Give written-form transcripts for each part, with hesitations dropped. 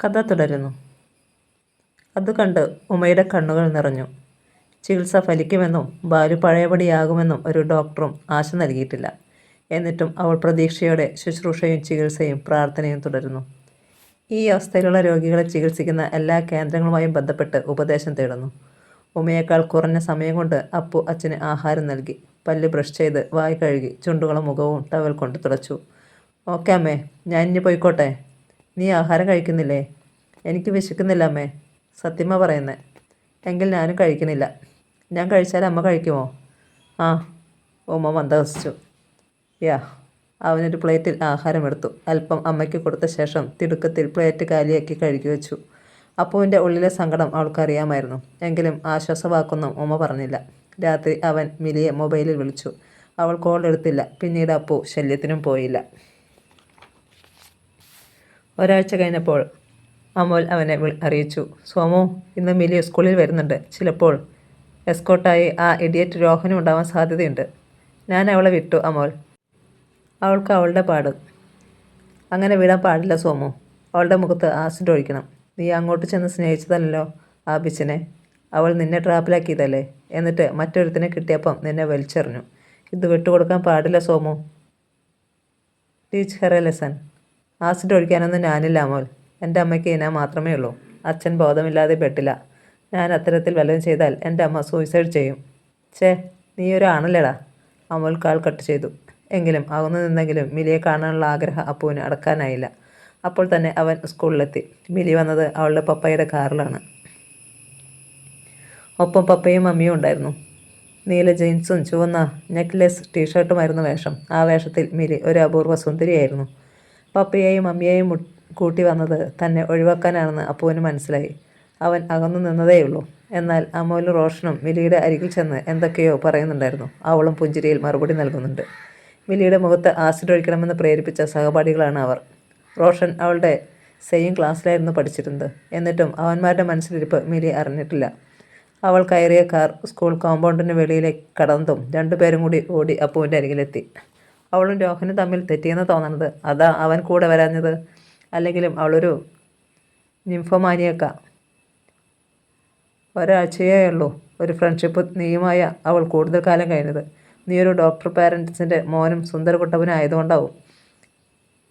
കഥ തുടരുന്നു. അത് കണ്ട് ഉമയുടെ കണ്ണുകൾ നിറഞ്ഞു. ചികിത്സ ഫലിക്കുമെന്നും ബാലു പഴയപടിയാകുമെന്നും ഒരു ഡോക്ടറും ആശ നൽകിയിട്ടില്ല. എന്നിട്ടും അവൾ പ്രതീക്ഷയോടെ ശുശ്രൂഷയും ചികിത്സയും പ്രാർത്ഥനയും തുടരുന്നു. ഈ അവസ്ഥയിലുള്ള രോഗികളെ ചികിത്സിക്കുന്ന എല്ലാ കേന്ദ്രങ്ങളുമായും ബന്ധപ്പെട്ട് ഉപദേശം തേടുന്നു. ഉമയേക്കാൾ കുറഞ്ഞ സമയം കൊണ്ട് അപ്പു അച്ഛന് ആഹാരം നൽകി. പല്ല് ബ്രഷ് ചെയ്ത് വായ് കഴുകി ചുണ്ടുകളും മുഖവും ടവൽ കൊണ്ട് തുടച്ചു. ഓക്കെ അമ്മേ, ഞാൻ ഇനി പോയിക്കോട്ടെ. നീ ആഹാരം കഴിക്കുന്നില്ലേ? എനിക്ക് വിശക്കുന്നില്ല അമ്മേ. സത്യമാ പറയുന്നത്. എങ്കിൽ ഞാനും കഴിക്കുന്നില്ല. ഞാൻ കഴിച്ചാൽ അമ്മ കഴിക്കുമോ? ആ, ഉമ്മ മന്ദഹസിച്ചു. യാ. അവനൊരു പ്ലേറ്റിൽ ആഹാരം എടുത്തു. അല്പം അമ്മയ്ക്ക് കൊടുത്ത ശേഷം തിടുക്കത്തിൽ പ്ലേറ്റ് കാലിയാക്കി കഴുകി വെച്ചു. അപ്പുവിൻ്റെ ഉള്ളിലെ സങ്കടം അവൾക്കറിയാമായിരുന്നു. എങ്കിലും ആശ്വാസവാക്കൊന്നും ഉമ്മ പറഞ്ഞില്ല. രാത്രി അവൻ മിലിയെ മൊബൈലിൽ വിളിച്ചു. അവൾ കോൾ എടുത്തില്ല. പിന്നീട് അപ്പു ശല്യത്തിനും പോയില്ല. ഒരാഴ്ച കഴിഞ്ഞപ്പോൾ അമോൽ അവനെ അറിയിച്ചു. സോമു, ഇന്ന് മിലി സ്കൂളിൽ വരുന്നുണ്ട്. ചിലപ്പോൾ എസ്കോട്ടായി ആ ഇഡിയറ്റ് രോഹനും ഉണ്ടാവാൻ സാധ്യതയുണ്ട്. ഞാൻ അവളെ വിട്ടു അമോൽ. അവൾക്ക് അവളുടെ പാട്. അങ്ങനെ വിടാൻ പാടില്ല സോമു. അവളുടെ മുഖത്ത് ആസിഡ് ഒഴിക്കണം. നീ അങ്ങോട്ട് ചെന്ന് സ്നേഹിച്ചതല്ലോ ആ ബിച്ചിനെ. അവൾ നിന്നെ ട്രാപ്പിലാക്കിയതല്ലേ. എന്നിട്ട് മറ്റൊരുത്തിനെ കിട്ടിയപ്പം നിന്നെ വലിച്ചെറിഞ്ഞു. ഇത് വിട്ടുകൊടുക്കാൻ പാടില്ല Somu. Teach her a lesson. Acid ഒഴിക്കാനൊന്നും ഞാനില്ല അമോൽ. എൻ്റെ അമ്മയ്ക്ക് ഞാൻ മാത്രമേ ഉള്ളൂ. അച്ഛൻ ബോധമില്ലാതെ പെട്ടില്ല. ഞാൻ അത്തരത്തിൽ വല്ലതും ചെയ്താൽ എൻ്റെ അമ്മ സൂയിസൈഡ് ചെയ്യും. നീ ഒരു ആണല്ലേടാ. അമോൽ കാൽ കട്ട് ചെയ്തു. എങ്കിലും അകന്നു നിന്നെങ്കിലും മിലിയെ കാണാനുള്ള ആഗ്രഹം അപ്പുവിന് അടക്കാനായില്ല. അപ്പോൾ തന്നെ അവൻ സ്കൂളിലെത്തി. മിലി വന്നത് അവളുടെ പപ്പയുടെ കാറിലാണ്. ഒപ്പം പപ്പയും മമ്മിയും ഉണ്ടായിരുന്നു. നീല ജീൻസും ചുവന്ന നെക്ലെസ് ടീഷർട്ടുമായിരുന്നു വേഷം. ആ വേഷത്തിൽ മിലി ഒരു അപൂർവ സുന്ദരിയായിരുന്നു. പപ്പയെയും മമ്മിയെയും കൂട്ടി വന്നത് തന്നെ ഒഴിവാക്കാനാണെന്ന് അപ്പുവിന് മനസ്സിലായി. അവൻ അകന്നു നിന്നതേയുള്ളൂ. എന്നാൽ അമോലും റോഷനും മിലിയുടെ അരികിൽ ചെന്ന് എന്തൊക്കെയോ പറയുന്നുണ്ടായിരുന്നു. അവളും പുഞ്ചിരിയിൽ മറുപടി നൽകുന്നുണ്ട്. മിലിയുടെ മുഖത്ത് ആസിഡ് ഒഴിക്കണമെന്ന് പ്രേരിപ്പിച്ച സഹപാഠികളാണ് അവർ. റോഷൻ അവളുടെ സെയിം ക്ലാസ്സിലായിരുന്നു പഠിച്ചിരുന്നത്. എന്നിട്ടും അവന്മാരുടെ മനസ്സിലിരിപ്പ് മിലി അറിഞ്ഞിട്ടില്ല. അവൾ കയറിയ കാർ സ്കൂൾ കോമ്പൗണ്ടിന് വെളിയിലേക്ക് കടന്നതും രണ്ടുപേരും കൂടി ഓടി അപ്പുവിൻ്റെ അരികിലെത്തി. അവളും രോഹനും തമ്മിൽ തെറ്റിയെന്ന് തോന്നണത്. അതാ അവൻ കൂടെ വരാഞ്ഞത്. അല്ലെങ്കിലും അവളൊരു നിംഫോമാനിയക്ക. ഒരാഴ്ചയേ ഉള്ളൂ ഒരു ഫ്രണ്ട്ഷിപ്പ് നീയുമായ അവൾ കൂടുതൽ കാലം കഴിഞ്ഞത്. നീ ഒരു ഡോക്ടർ പാരൻസിൻ്റെ മോനും സുന്ദരകുട്ടവനും ആയതുകൊണ്ടാവും.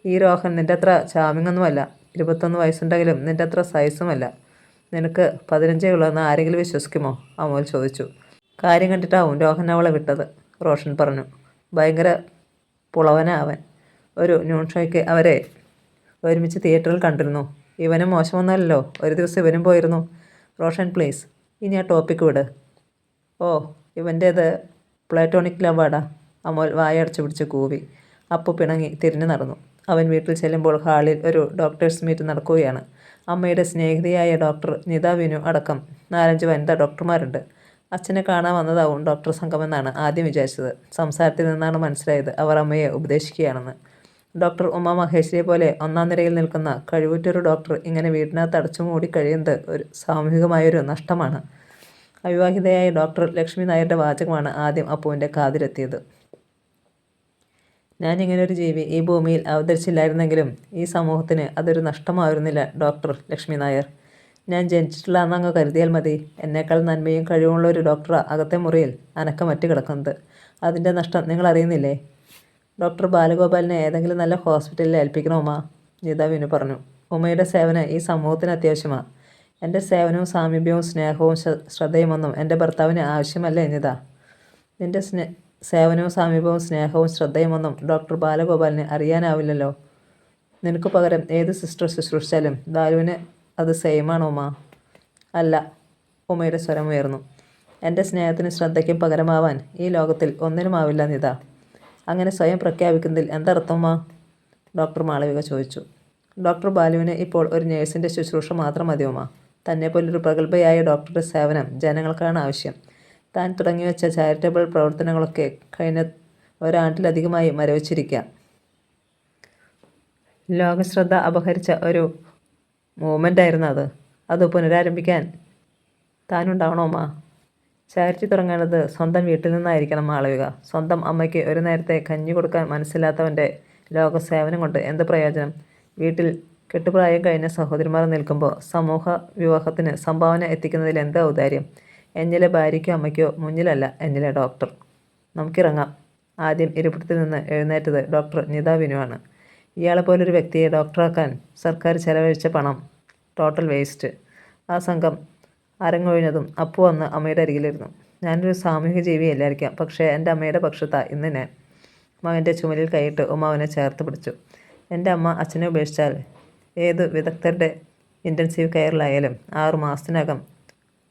ഈ രോഹൻ നിൻ്റെ അത്ര ചാമിങ്ങൊന്നുമല്ല. 21 വയസ്സുണ്ടെങ്കിലും നിൻ്റെ അത്ര സൈസുമല്ല. നിനക്ക് 15 ഉള്ളതെന്ന് ആരെങ്കിലും വിശ്വസിക്കുമോ? അമോൽ ചോദിച്ചു. കാര്യം കണ്ടിട്ടാവും രോഹൻ അവളെ വിട്ടത്, റോഷൻ പറഞ്ഞു. ഭയങ്കര പുളവനാ അവൻ. ഒരു ന്യൂൺ ഷോയ്ക്ക് അവരെ ഒരുമിച്ച് തിയേറ്ററിൽ കണ്ടിരുന്നു. ഇവനും മോശമൊന്നുമല്ലല്ലോ. ഒരു ദിവസം ഇവനും പോയിരുന്നു. റോഷൻ പ്ലീസ്, ഇനി ആ ടോപ്പിക്ക് വിട്. ഓ, ഇവൻ്റേത് പ്ലാറ്റോണിക് ലവാടാ. അമോൽ വായടച്ചു പിടിച്ച് കൂവി. അപ്പു പിണങ്ങി തിരിഞ്ഞു നടന്നു. അവൻ വീട്ടിൽ ചെല്ലുമ്പോൾ ഹാളിൽ ഒരു ഡോക്ടേഴ്സ് മീറ്റ് നടക്കുകയാണ്. അമ്മയുടെ സ്നേഹിതയായ ഡോക്ടർ നിത വിനു അടക്കം 4-5 വനിതാ ഡോക്ടർമാരുണ്ട്. അച്ഛനെ കാണാൻ വന്നതാവും ഡോക്ടർ സംഘമെന്നാണ് ആദ്യം വിചാരിച്ചത്. സംസാരത്തിൽ നിന്നാണ് മനസ്സിലായത് അവർ അമ്മയെ ഉപദേശിക്കുകയാണെന്ന്. ഡോക്ടർ ഉമ മഹേഷിനെ പോലെ 1-ാം നിരയിൽ നിൽക്കുന്ന കഴിവുറ്റൊരു ഡോക്ടർ ഇങ്ങനെ വീടിനകത്ത് അടച്ചുമൂടി കഴിയുന്നത് ഒരു സാമൂഹികമായൊരു നഷ്ടമാണ്. അവിവാഹിതയായ ഡോക്ടർ ലക്ഷ്മി നായരുടെ വാചകമാണ് ആദ്യം അപ്പുവിൻ്റെ കാതിലെത്തിയത്. ഞാനിങ്ങനൊരു ജീവി ഈ ഭൂമിയിൽ അവതരിച്ചില്ലായിരുന്നെങ്കിലും ഈ സമൂഹത്തിന് അതൊരു നഷ്ടമായിരുന്നില്ല ഡോക്ടർ ലക്ഷ്മി നായർ. ഞാൻ ജനിച്ചിട്ടില്ല എന്നങ്ങ് കരുതിയാൽ മതി. എന്നേക്കാൾ നന്മയും കഴിവുമുള്ള ഒരു ഡോക്ടറാണ് അകത്തെ മുറിയിൽ അനക്കമറ്റ് കിടക്കുന്നത്. അതിൻ്റെ നഷ്ടം നിങ്ങൾ അറിയുന്നില്ലേ? ഡോക്ടർ ബാലഗോപാലിനെ ഏതെങ്കിലും നല്ല ഹോസ്പിറ്റലിൽ ഏൽപ്പിക്കണം ഉമ, നിത വിനു പറഞ്ഞു. ഉമയുടെ സേവനം ഈ സമൂഹത്തിന് അത്യാവശ്യമാണ്. എൻ്റെ സേവനവും സാമീപ്യവും സ്നേഹവും ശ്രദ്ധയുമൊന്നും എൻ്റെ ഭർത്താവിന് ആവശ്യമല്ലേ നിത? നിൻ്റെ സേവനവും സാമീപ്യവും സ്നേഹവും ശ്രദ്ധയുമൊന്നും ഡോക്ടർ ബാലഗോപാലിന് അറിയാനാവില്ലല്ലോ. നിനക്ക് പകരം ഏത് സിസ്റ്റർ ശുശ്രൂഷിച്ചാലും ബാലുവിന് അത് സെയിമാണ് ഉമ. അല്ല, ഉമയുടെ സ്വരമുയർന്നു. എൻ്റെ സ്നേഹത്തിനും ശ്രദ്ധയ്ക്കും പകരമാവാൻ ഈ ലോകത്തിൽ ഒന്നിനുമാവില്ല നിത. അങ്ങനെ സ്വയം പ്രഖ്യാപിക്കുന്നതിൽ എന്തർത്ഥം? ഡോക്ടർ മാളവിക ചോദിച്ചു. ഡോക്ടർ ബാലുവിന് ഇപ്പോൾ ഒരു നേഴ്സിൻ്റെ ശുശ്രൂഷ മാത്രം മതിയുമ. തന്നെപ്പോലൊരു പ്രഗത്ഭയായ ഡോക്ടറുടെ സേവനം ജനങ്ങൾക്കാണ് ആവശ്യം. താൻ തുടങ്ങിവെച്ച ചാരിറ്റബിൾ പ്രവർത്തനങ്ങളൊക്കെ കഴിഞ്ഞ ഒരാണ്ടിലധികമായി മരവിച്ചിരിക്കുക. ലോകശ്രദ്ധ അപഹരിച്ച ഒരു മൂവ്മെൻ്റായിരുന്നു അത്. അത് പുനരാരംഭിക്കാൻ താനുണ്ടാവണോമാ. ചാരിറ്റി തുടങ്ങേണ്ടത് സ്വന്തം വീട്ടിൽ നിന്നായിരിക്കണം മാളവിക. സ്വന്തം അമ്മയ്ക്ക് ഒരു നേരത്തെ കഞ്ഞി കൊടുക്കാൻ മനസ്സില്ലാത്തവൻ്റെ ലോകസേവനം കൊണ്ട് എന്ത് പ്രയോജനം? വീട്ടിൽ കെട്ടുപ്രായം കഴിഞ്ഞ സഹോദരിമാർ നിൽക്കുമ്പോൾ സമൂഹ വിവാഹത്തിന് സംഭാവന എത്തിക്കുന്നതിൽ എന്താ ഔദാര്യം? എന്നിലെ ഭാര്യയ്ക്കോ അമ്മയ്ക്കോ മുന്നിലല്ല എന്നിലെ ഡോക്ടർ. നമുക്കിറങ്ങാം. ആദ്യം ഇരിപ്പിടത്തിൽ നിന്ന് എഴുന്നേറ്റത് ഡോക്ടർ നിത വിനുവാണ്. ഇയാളെപ്പോലൊരു വ്യക്തിയെ ഡോക്ടറാക്കാൻ സർക്കാർ ചെലവഴിച്ച പണം ടോട്ടൽ വേസ്റ്റ്. ആ സംഘം അരങ്ങൊഴിഞ്ഞതും അപ്പു വന്ന് അമ്മയുടെ അരികിലിരുന്നു. ഞാനൊരു സാമൂഹിക ജീവിയല്ലായിരിക്കാം, പക്ഷേ എൻ്റെ അമ്മയുടെ പക്ഷത്താ ഇന്ന് ഞാൻ. മകൻ്റെ ചുമലിൽ കൈയിട്ട് ഉമ്മ അവനെ ചേർത്ത് പിടിച്ചു. എൻ്റെ അമ്മ അച്ഛനെ ഉപേക്ഷിച്ചാൽ ഏത് വിദഗ്ധരുടെ ഇൻറ്റൻസീവ് കെയറിലായാലും 6 മാസത്തിനകം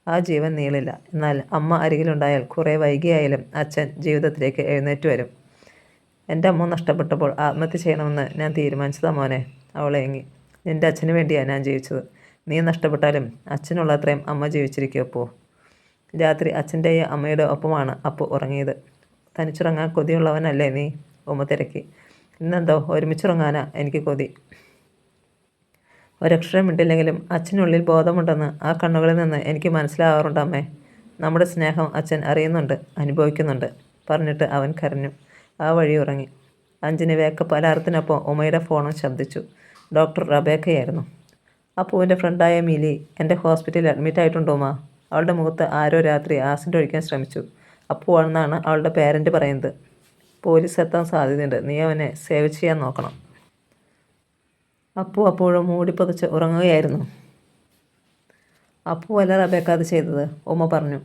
ആ ജീവൻ നീളില്ല. എന്നാൽ അമ്മ അരികിലുണ്ടായാൽ കുറേ വൈകിയായാലും അച്ഛൻ ജീവിതത്തിലേക്ക് എഴുന്നേറ്റ് വരും. എൻ്റെ അമ്മ നഷ്ടപ്പെട്ടപ്പോൾ ആത്മഹത്യ ചെയ്യണമെന്ന് ഞാൻ തീരുമാനിച്ചതാ മോനെ. അവളേങ്ങി. നിൻ്റെ അച്ഛന് വേണ്ടിയാണ് ഞാൻ ജീവിച്ചത്. നീ നഷ്ടപ്പെട്ടാലും അച്ഛനുള്ള അത്രയും അമ്മ ജീവിച്ചിരിക്കും അപ്പോ. രാത്രി അച്ഛൻ്റെയും അമ്മയുടെ ഒപ്പമാണ് അപ്പു ഉറങ്ങിയത്. തനിച്ചുറങ്ങാൻ കൊതിയുള്ളവനല്ലേ നീ? ഉമ്മ തിരക്കി. ഇന്നെന്തോ ഒരുമിച്ചുറങ്ങാനാ എനിക്ക് കൊതി. ഒരക്ഷരം മിണ്ടില്ലെങ്കിലും അച്ഛനുള്ളിൽ ബോധമുണ്ടെന്ന് ആ കണ്ണുകളിൽ നിന്ന് എനിക്ക് മനസ്സിലാവാറുണ്ട് അമ്മേ. നമ്മുടെ സ്നേഹം അച്ഛൻ അറിയുന്നുണ്ട്, അനുഭവിക്കുന്നുണ്ട്. പറഞ്ഞിട്ട് അവൻ കരഞ്ഞു. ആ വഴി ഉറങ്ങി. 5-ന് വേക്കപ്പ് അലാറത്തിനൊപ്പം ഉമ്മയുടെ ഫോണും ശബ്ദിച്ചു. ഡോക്ടർ റബേക്കയായിരുന്നു. അപ്പുവിൻ്റെ ഫ്രണ്ടായ മിലി എൻ്റെ ഹോസ്പിറ്റലിൽ അഡ്മിറ്റ് ആയിട്ടുണ്ട് ഉമ്മ. അവളുടെ മുഖത്ത് ആരോ രാത്രി ആസിഡ് ഒഴിക്കാൻ ശ്രമിച്ചു. അപ്പുവാണെന്നാണ് അവളുടെ പേരൻറ്റ് പറയുന്നത്. പോലീസ് എത്താൻ സാധ്യതയുണ്ട്. നീ അവനെ സേവ് ചെയ്യാൻ നോക്കണം. അപ്പു അപ്പോഴും മൂടിപ്പൊതിച്ച് ഉറങ്ങുകയായിരുന്നു. അപ്പു അല്ല റബേക്ക അത് ചെയ്തത്, ഉമ്മ പറഞ്ഞു.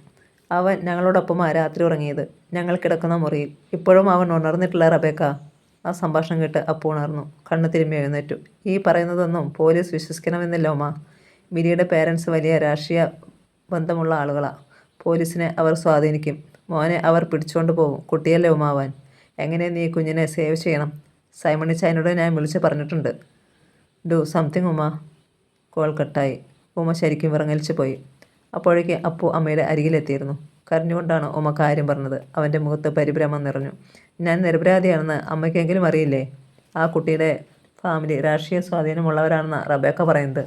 അവൻ ഞങ്ങളോടൊപ്പമാ രാത്രി ഉറങ്ങിയത്, ഞങ്ങൾ കിടക്കുന്ന മുറിയിൽ. ഇപ്പോഴും അവൻ ഉണർന്നിട്ടില്ല റബേക്ക. ആ സംഭാഷണം കേട്ട് അപ്പു ഉണർന്നു. കണ്ണ് തിരുമ്മി എഴുന്നേറ്റു. ഈ പറയുന്നതൊന്നും പോലീസ് വിശ്വസിക്കണമെന്നില്ല ഉമ്മ. മിരിയുടെ പേരൻസ് വലിയ രാഷ്ട്രീയ ബന്ധമുള്ള ആളുകളാണ്. പോലീസിനെ അവർ സ്വാധീനിക്കും. മോനെ അവർ പിടിച്ചുകൊണ്ട് പോകും. കുട്ടിയല്ലേ ഉമാവാൻ. എങ്ങനെ നീ കുഞ്ഞിനെ സേവ് ചെയ്യണം? സൈമണിച്ചായനോട് ഞാൻ വിളിച്ച് പറഞ്ഞിട്ടുണ്ട്. ഡു സംതിങ് ഉമ്മ. കോൾ കട്ടായി. ഉമ്മ ശരിക്കും വിറങ്ങലിച്ച് പോയി. അപ്പോഴേക്ക് അപ്പു അമ്മയുടെ അരികിലെത്തിയിരുന്നു. കരഞ്ഞുകൊണ്ടാണ് ഉമ്മ കാര്യം പറഞ്ഞത്. അവൻ്റെ മുഖത്ത് പരിഭ്രമം നിറഞ്ഞു. ഞാൻ നിരപരാധിയാണെന്ന് അമ്മയ്ക്കെങ്കിലും അറിയില്ലേ? ആ കുട്ടിയുടെ ഫാമിലി രാഷ്ട്രീയ സ്വാധീനമുള്ളവരാണെന്ന് റബേക്ക പറയുന്നത്.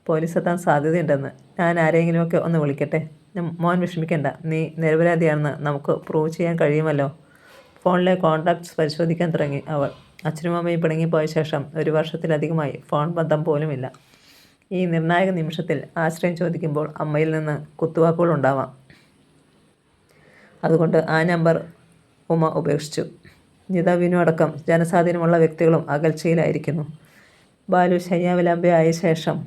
പോലീസ് എത്താൻ സാധ്യതയുണ്ടെന്ന്. ഞാൻ ആരെങ്കിലുമൊക്കെ ഒന്ന് വിളിക്കട്ടെ? മോൻ വിഷമിക്കണ്ട. നീ നിരപരാധിയാണെന്ന് നമുക്ക് പ്രൂവ് ചെയ്യാൻ കഴിയുമല്ലോ. ഫോണിലെ കോൺടാക്ട്സ് പരിശോധിക്കാൻ തുടങ്ങി അവൾ. അച്ഛനും അമ്മയും പിണങ്ങിപ്പോയ ശേഷം 1 വർഷത്തിലധികമായി ഫോൺ ബന്ധം പോലുമില്ല. ഈ നിർണായക നിമിഷത്തിൽ ആശ്രയം ചോദിക്കുമ്പോൾ അമ്മയിൽ നിന്ന് കുത്തുവാക്കുകളുണ്ടാവാം. അതുകൊണ്ട് ആ നമ്പർ ഉമ്മ ഉപേക്ഷിച്ചു. നിത വിനു അടക്കം ജനസ്വാധീനമുള്ള വ്യക്തികളും അകൽച്ചയിലായിരിക്കുന്നു. ബാലു ശയ്യാവിലാമ്പയായ ശേഷം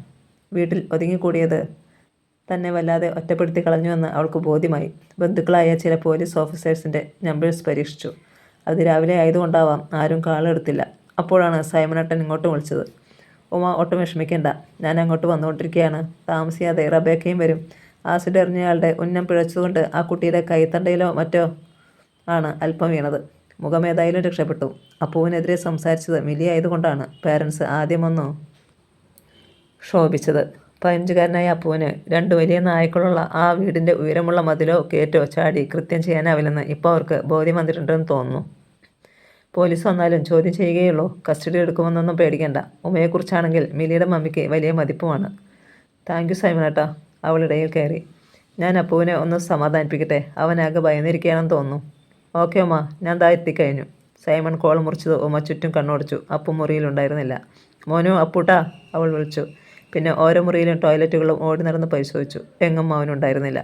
വീട്ടിൽ ഒതുങ്ങിക്കൂടിയത് തന്നെ വല്ലാതെ ഒറ്റപ്പെടുത്തി കളഞ്ഞുവെന്ന് അവൾക്ക് ബോധ്യമായി. ബന്ധുക്കളായ ചില പോലീസ് ഓഫീസേഴ്സിൻ്റെ നമ്പേഴ്സ് പരീക്ഷിച്ചു. അത് രാവിലെ ആയതുകൊണ്ടാവാം ആരും കാളെടുത്തില്ല. അപ്പോഴാണ് സൈമനട്ടൻ ഇങ്ങോട്ട് വിളിച്ചത്. ഉമ്മ ഒട്ടും വിഷമിക്കേണ്ട, ഞാൻ അങ്ങോട്ട് വന്നുകൊണ്ടിരിക്കുകയാണ്. താമസിയാതെ റബേക്കയും വരും. ആസിഡ് എറിഞ്ഞയാളുടെ ഉന്നം പിഴച്ചുകൊണ്ട് ആ കുട്ടിയുടെ കൈത്തണ്ടയിലോ മറ്റോ ആണ് അല്പം വീണത്. മുഖമേതായാലും രക്ഷപ്പെട്ടു. അപ്പുവിനെതിരെ സംസാരിച്ചത് മിലി ആയതുകൊണ്ടാണ് പേരൻസ് ആദ്യമൊന്നു ക്ഷോഭിച്ചത്. 15കാരനായ അപ്പുവിന് 2 വലിയ നായ്ക്കളുള്ള ആ വീടിൻ്റെ ഉയരമുള്ള മതിലോ കേറ്റോ ചാടി കൃത്യം ചെയ്യാനാവില്ലെന്ന് ഇപ്പോൾ അവർക്ക് ബോധ്യം വന്നിട്ടുണ്ടെന്ന് തോന്നുന്നു. പോലീസ് വന്നാലും ചോദ്യം ചെയ്യുകയുള്ളൂ. കസ്റ്റഡി എടുക്കുമെന്നൊന്നും പേടിക്കേണ്ട. ഉമ്മയെക്കുറിച്ചാണെങ്കിൽ മിലിയുടെ മമ്മിക്ക് വലിയ മതിപ്പുമാണ്. Thank you സൈമനേട്ടാ. അവളിടയിൽ കയറി. ഞാൻ അപ്പുവിനെ ഒന്ന് സമാധാനിപ്പിക്കട്ടെ. അവനാകെ ഭയന്നിരിക്കുകയാണെന്ന് തോന്നുന്നു. ഓക്കെ ഉമ്മ, ഞാൻ ദാ എത്തിക്കഴിഞ്ഞു. സൈമൺ കോൾ മുറിച്ചത് ഉമ്മ ചുറ്റും കണ്ണോടിച്ചു. അപ്പു മുറിയിലുണ്ടായിരുന്നില്ല. മോനു അപ്പൂട്ടാ, അവൾ വിളിച്ചു. പിന്നെ ഓരോ മുറിയിലും ടോയ്ലറ്റുകളും ഓടി നടന്ന് പരിശോധിച്ചു. എങ്ങും അവനുണ്ടായിരുന്നില്ല.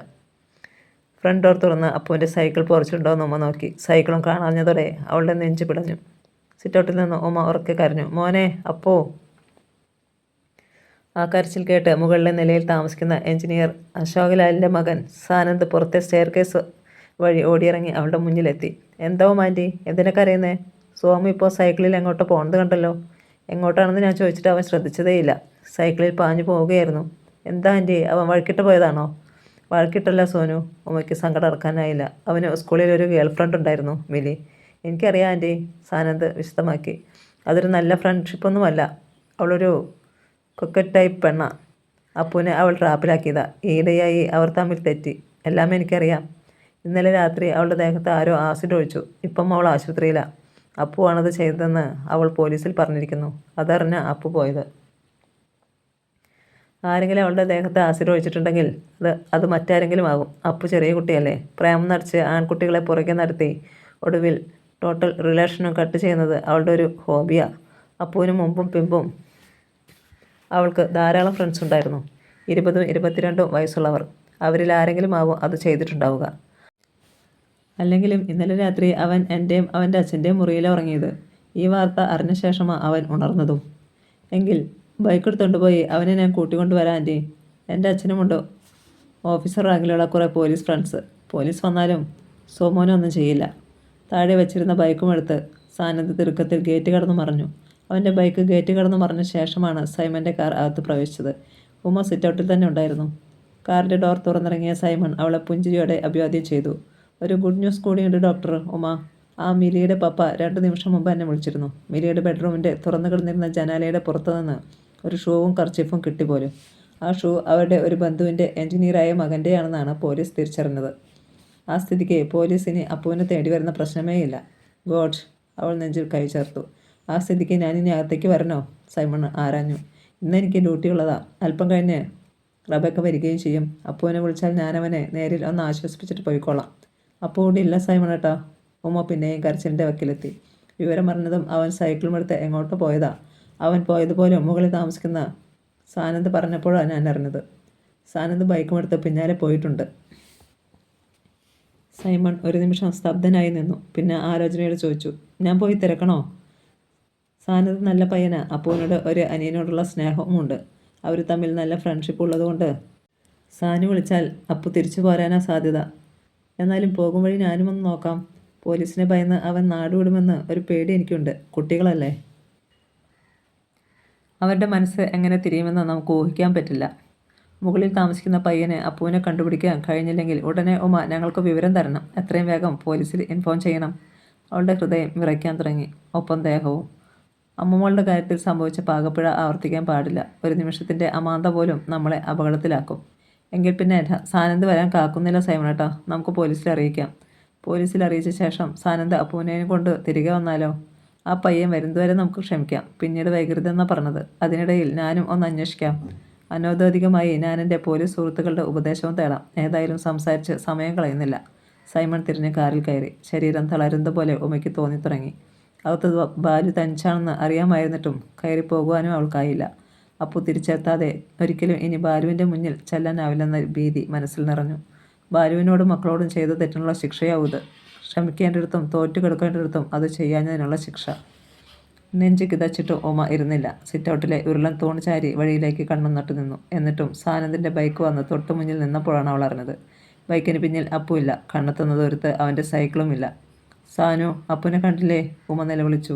ഫ്രണ്ട് ഡോർ തുറന്ന് അപ്പുവിൻ്റെ സൈക്കിൾ പോർച്ചിട്ടുണ്ടോ എന്ന് ഉമ്മ നോക്കി. സൈക്കിളും കാണാഞ്ഞതോടെ അവളുടെ നെഞ്ച് പിടഞ്ഞു. സിറ്റൗട്ടിൽ നിന്ന് ഉമ്മ ഉറക്കെ കരഞ്ഞു. മോനെ അപ്പോ. ആ കരച്ചിൽ കേട്ട് മുകളിലെ നിലയിൽ താമസിക്കുന്ന എഞ്ചിനീയർ അശോകലാലിൻ്റെ മകൻ സാനന്ദ് പുറത്തെ സ്റ്റെയർകേസ് വഴി ഓടിയിറങ്ങി അവളുടെ മുന്നിലെത്തി. എന്താവും ആൻറ്റി, എന്തിനാ കരയുന്നേ? സോമു ഇപ്പോൾ സൈക്കിളിൽ എങ്ങോട്ടോ പോകുന്നത് കണ്ടല്ലോ. എങ്ങോട്ടാണെന്ന് ഞാൻ ചോദിച്ചിട്ട് അവൻ ശ്രദ്ധിച്ചതേയില്ല. സൈക്കിളിൽ പാഞ്ഞു പോവുകയായിരുന്നു. എന്താ ആൻറ്റി, അവൻ വഴക്കിട്ട് പോയതാണോ? വഴക്കിട്ടല്ല സോനു. ഉമ്മയ്ക്ക് സങ്കടം അടക്കാനായില്ല. അവന് സ്കൂളിൽ ഒരു ഗേൾ ഫ്രണ്ട് ഉണ്ടായിരുന്നു, മിലി. എനിക്കറിയാം ആൻറ്റി, സാനന്ദ് വിശദമാക്കി. അതൊരു നല്ല ഫ്രണ്ട്ഷിപ്പൊന്നുമല്ല. അവളൊരു കൊക്കറ്റ് ടൈപ്പ് പെണ്ണ. അപ്പുവിനെ അവൾ ട്രാപ്പിലാക്കിയതാ. ഈയിടെയായി അവർ തമ്മിൽ തെറ്റി. എല്ലാം എനിക്കറിയാം. ഇന്നലെ രാത്രി അവളുടെ ദേഹത്ത് ആരോ ആസിഡ് ഒഴിച്ചു. ഇപ്പം അവൾ ആശുപത്രിയിലാണ്. അപ്പുവാണത് ചെയ്തതെന്ന് അവൾ പോലീസിൽ പറഞ്ഞിരിക്കുന്നു. അതറിഞ്ഞ അപ്പു പോയത്. ആരെങ്കിലും അവളുടെ ദേഹത്ത് ആസിഡ് ഒഴിച്ചിട്ടുണ്ടെങ്കിൽ അത് മറ്റാരെങ്കിലും ആകും. അപ്പു ചെറിയ കുട്ടിയല്ലേ. പ്രേമം നടിച്ച് ആൺകുട്ടികളെ പുറകെ നടത്തി ഒടുവിൽ ടോട്ടൽ റിലേഷനും കട്ട് ചെയ്യുന്നത് അവളുടെ ഒരു ഹോബിയാണ്. അപ്പുവിന് മുമ്പും പിമ്പും അവൾക്ക് ധാരാളം ഫ്രണ്ട്സ് ഉണ്ടായിരുന്നു. 20ഉം 22ഉം വയസ്സുള്ളവർ. അവരിൽ ആരെങ്കിലും ആവും അത് ചെയ്തിട്ടുണ്ടാവുക. അല്ലെങ്കിലും ഇന്നലെ രാത്രി അവൻ എൻ്റെയും അവൻ്റെ അച്ഛൻ്റെയും മുറിയിലാണ് ഉറങ്ങിയത്. ഈ വാർത്ത അറിഞ്ഞ ശേഷമാണ് അവൻ ഉണർന്നതും. എങ്കിൽ ബൈക്ക് എടുത്തുകൊണ്ട് പോയി അവനെ ഞാൻ കൂട്ടിക്കൊണ്ട് വരാം ആൻറ്റി. എൻ്റെ അച്ഛനുമുണ്ട് ഓഫീസർ റാങ്കിലുള്ള കുറേ പോലീസ് ഫ്രണ്ട്സ്. പോലീസ് വന്നാലും സോമോനൊന്നും ചെയ്യില്ല. താഴെ വെച്ചിരുന്ന ബൈക്കും എടുത്ത് സാനന്ദ് തിടുക്കത്തിൽ ഗേറ്റ് കടന്നു മറഞ്ഞു. അവൻ്റെ ബൈക്ക് ഗേറ്റ് കടന്നു മറഞ്ഞ ശേഷമാണ് സൈമൻ്റെ കാർ അകത്ത് പ്രവേശിച്ചത്. ഉമ സിറ്റൗട്ടിൽ തന്നെ ഉണ്ടായിരുന്നു. കാറിൻ്റെ ഡോർ തുറന്നിറങ്ങിയ സൈമൺ അവളെ പുഞ്ചിരിയോടെ അഭിവാദ്യം ചെയ്തു. ഒരു ഗുഡ് ന്യൂസ് കൂടിയുണ്ട് ഡോക്ടർ. ഉമ, ആ മിലിയുടെ പപ്പ 2 നിമിഷം മുമ്പ് എന്നെ വിളിച്ചിരുന്നു. മിലിയുടെ ബെഡ്റൂമിൻ്റെ തുറന്നു കിടന്നിരുന്ന ജനാലയുടെ പുറത്തുനിന്ന് ഒരു ഷൂവും കർച്ചീഫും കിട്ടിപ്പോലും. ആ ഷൂ അവരുടെ ഒരു ബന്ധുവിൻ്റെ എഞ്ചിനീയറായ മകൻ്റെയാണെന്നാണ് പോലീസ് തിരിച്ചറിഞ്ഞത്. ആ സ്ഥിതിക്ക് പോലീസ് ഇനി അപ്പുവിനെ തേടി വരുന്ന പ്രശ്നമേയില്ല. ഗോഡ്, അവൾ നെഞ്ചിൽ കൈ ചേർത്തു. ആ സ്ഥിതിക്ക് ഞാനിനി അകത്തേക്ക് വരണോ? സൈമൺ ആരാഞ്ഞു. ഇന്നെനിക്ക് ഡ്യൂട്ടിയുള്ളതാ. അല്പം കഴിഞ്ഞ് റബേക്ക വരികയും ചെയ്യും. അപ്പുവിനെ വിളിച്ചാൽ ഞാനവനെ നേരിൽ ഒന്ന് ആശ്വസിപ്പിച്ചിട്ട് പോയിക്കോളാം. അപ്പു കൂടി ഇല്ല സൈമണേട്ടാ. ഉമ്മ പിന്നെയും കരച്ചിലിൻ്റെ വക്കിലെത്തി. വിവരം അറിഞ്ഞതും അവൻ സൈക്കിളും എടുത്ത് എങ്ങോട്ടോ പോയതാ. അവൻ പോയതുപോലും മുകളിൽ താമസിക്കുന്ന സാനന്ദ് പറഞ്ഞപ്പോഴാണ് ഞാൻ അറിഞ്ഞത്. സാനന്ദ് ബൈക്കും എടുത്ത് പിന്നാലെ പോയിട്ടുണ്ട്. സൈമൺ ഒരു നിമിഷം സ്തബ്ധനായി നിന്നു. പിന്നെ ആലോചനയോട് ചോദിച്ചു, ഞാൻ പോയി തിരക്കണോ? സാനന്ദ് നല്ല പയ്യനാ. അപ്പുവിനോട് ഒരു അനിയനോടുള്ള സ്നേഹവുമുണ്ട്. അവർ തമ്മിൽ നല്ല ഫ്രണ്ട്ഷിപ്പ് ഉള്ളതുകൊണ്ട് സാനു വിളിച്ചാൽ അപ്പു തിരിച്ചു പോരാനാ സാധ്യത. എന്നാലും പോകും വഴി ഞാനും ഒന്ന് നോക്കാം. പോലീസിനെ ഭയന്ന് അവൻ നാടുവിടുമെന്ന് ഒരു പേടി എനിക്കുണ്ട്. കുട്ടികളല്ലേ, അവരുടെ മനസ്സ് എങ്ങനെ തിരിയുമെന്ന് നമുക്ക് ഊഹിക്കാൻ പറ്റില്ല. മുകളിൽ താമസിക്കുന്ന പയ്യനെ അപ്പുവിനെ കണ്ടുപിടിക്കാൻ കഴിഞ്ഞില്ലെങ്കിൽ ഉടനെ ഉമ ഞങ്ങൾക്ക് വിവരം തരണം. എത്രയും വേഗം പോലീസിൽ ഇൻഫോം ചെയ്യണം. അവളുടെ ഹൃദയം വിറയ്ക്കാൻ തുടങ്ങി, ഒപ്പം ദേഹവും. അമ്മമ്മളുടെ കാര്യത്തിൽ സംഭവിച്ച പാകപ്പിഴ ആവർത്തിക്കാൻ പാടില്ല. ഒരു നിമിഷത്തിൻ്റെ അമാന്ത പോലും നമ്മളെ അപകടത്തിലാക്കും. എങ്കിൽ പിന്നെ സാനന്ദ് വരാൻ കാക്കുന്നില്ല സൈമണേട്ടാ. നമുക്ക് പോലീസിൽ അറിയിക്കാം. പോലീസിൽ അറിയിച്ച ശേഷം സാനന്ദ് അപ്പുവിനെയും കൊണ്ട് തിരികെ വന്നാലോ? ആ പയ്യൻ വരുന്നതുവരെ നമുക്ക് ക്ഷമിക്കാം. പിന്നീട് വൈകരുതെന്നാണ് പറഞ്ഞത്. അതിനിടയിൽ ഞാനും ഒന്ന് അന്വേഷിക്കാം. അനൗദ്യോഗികമായി ഞാൻ എൻ്റെ പോലീസ് സുഹൃത്തുക്കളുടെ ഉപദേശവും തേടാം. ഏതായാലും സംസാരിച്ച് സമയം കളയുന്നില്ല. സൈമൺ തിരിഞ്ഞ് കാറിൽ കയറി. ശരീരം തളരുന്നത് പോലെ ഉമയ്ക്ക് തോന്നിത്തുടങ്ങി. അകത്ത് ബാലു തനിച്ചാണെന്ന് അറിയാമായിരുന്നിട്ടും കയറി പോകുവാനും അവൾക്കായില്ല. അപ്പു തിരിച്ചെത്താതെ ഒരിക്കലും ഇനി ബാലുവിൻ്റെ മുന്നിൽ ചെല്ലാനാവില്ലെന്ന ഭീതി മനസ്സിൽ നിറഞ്ഞു. ബാലുവിനോടും മക്കളോടും ചെയ്ത തെറ്റിനുള്ള ശിക്ഷയാവൂത്. ക്ഷമിക്കേണ്ടിടത്തും തോറ്റു കിടക്കേണ്ടിടത്തും അത് ചെയ്യാഞ്ഞതിനുള്ള ശിക്ഷ. നെഞ്ച് കിതച്ചിട്ട് ഉമ ഇരുന്നില്ല. സിറ്റൗട്ടിലെ ഉരുളൻ തൂണ് ചാരി വഴിയിലേക്ക് കണ്ണും നട്ടു നിന്നു. എന്നിട്ടും സാനന്ദിൻ്റെ ബൈക്ക് വന്ന് തൊട്ടു മുന്നിൽ നിന്നപ്പോഴാണ് അവൾ അറിഞ്ഞത്. ബൈക്കിന് പിന്നിൽ അപ്പുവില്ല. കണ്ണെത്തുന്ന ദൂരത്ത് അവൻ്റെ സൈക്കിളുമില്ല. സാനു, അപ്പുവിനെ കണ്ടില്ലേ? ഉമ നിലവിളിച്ചു.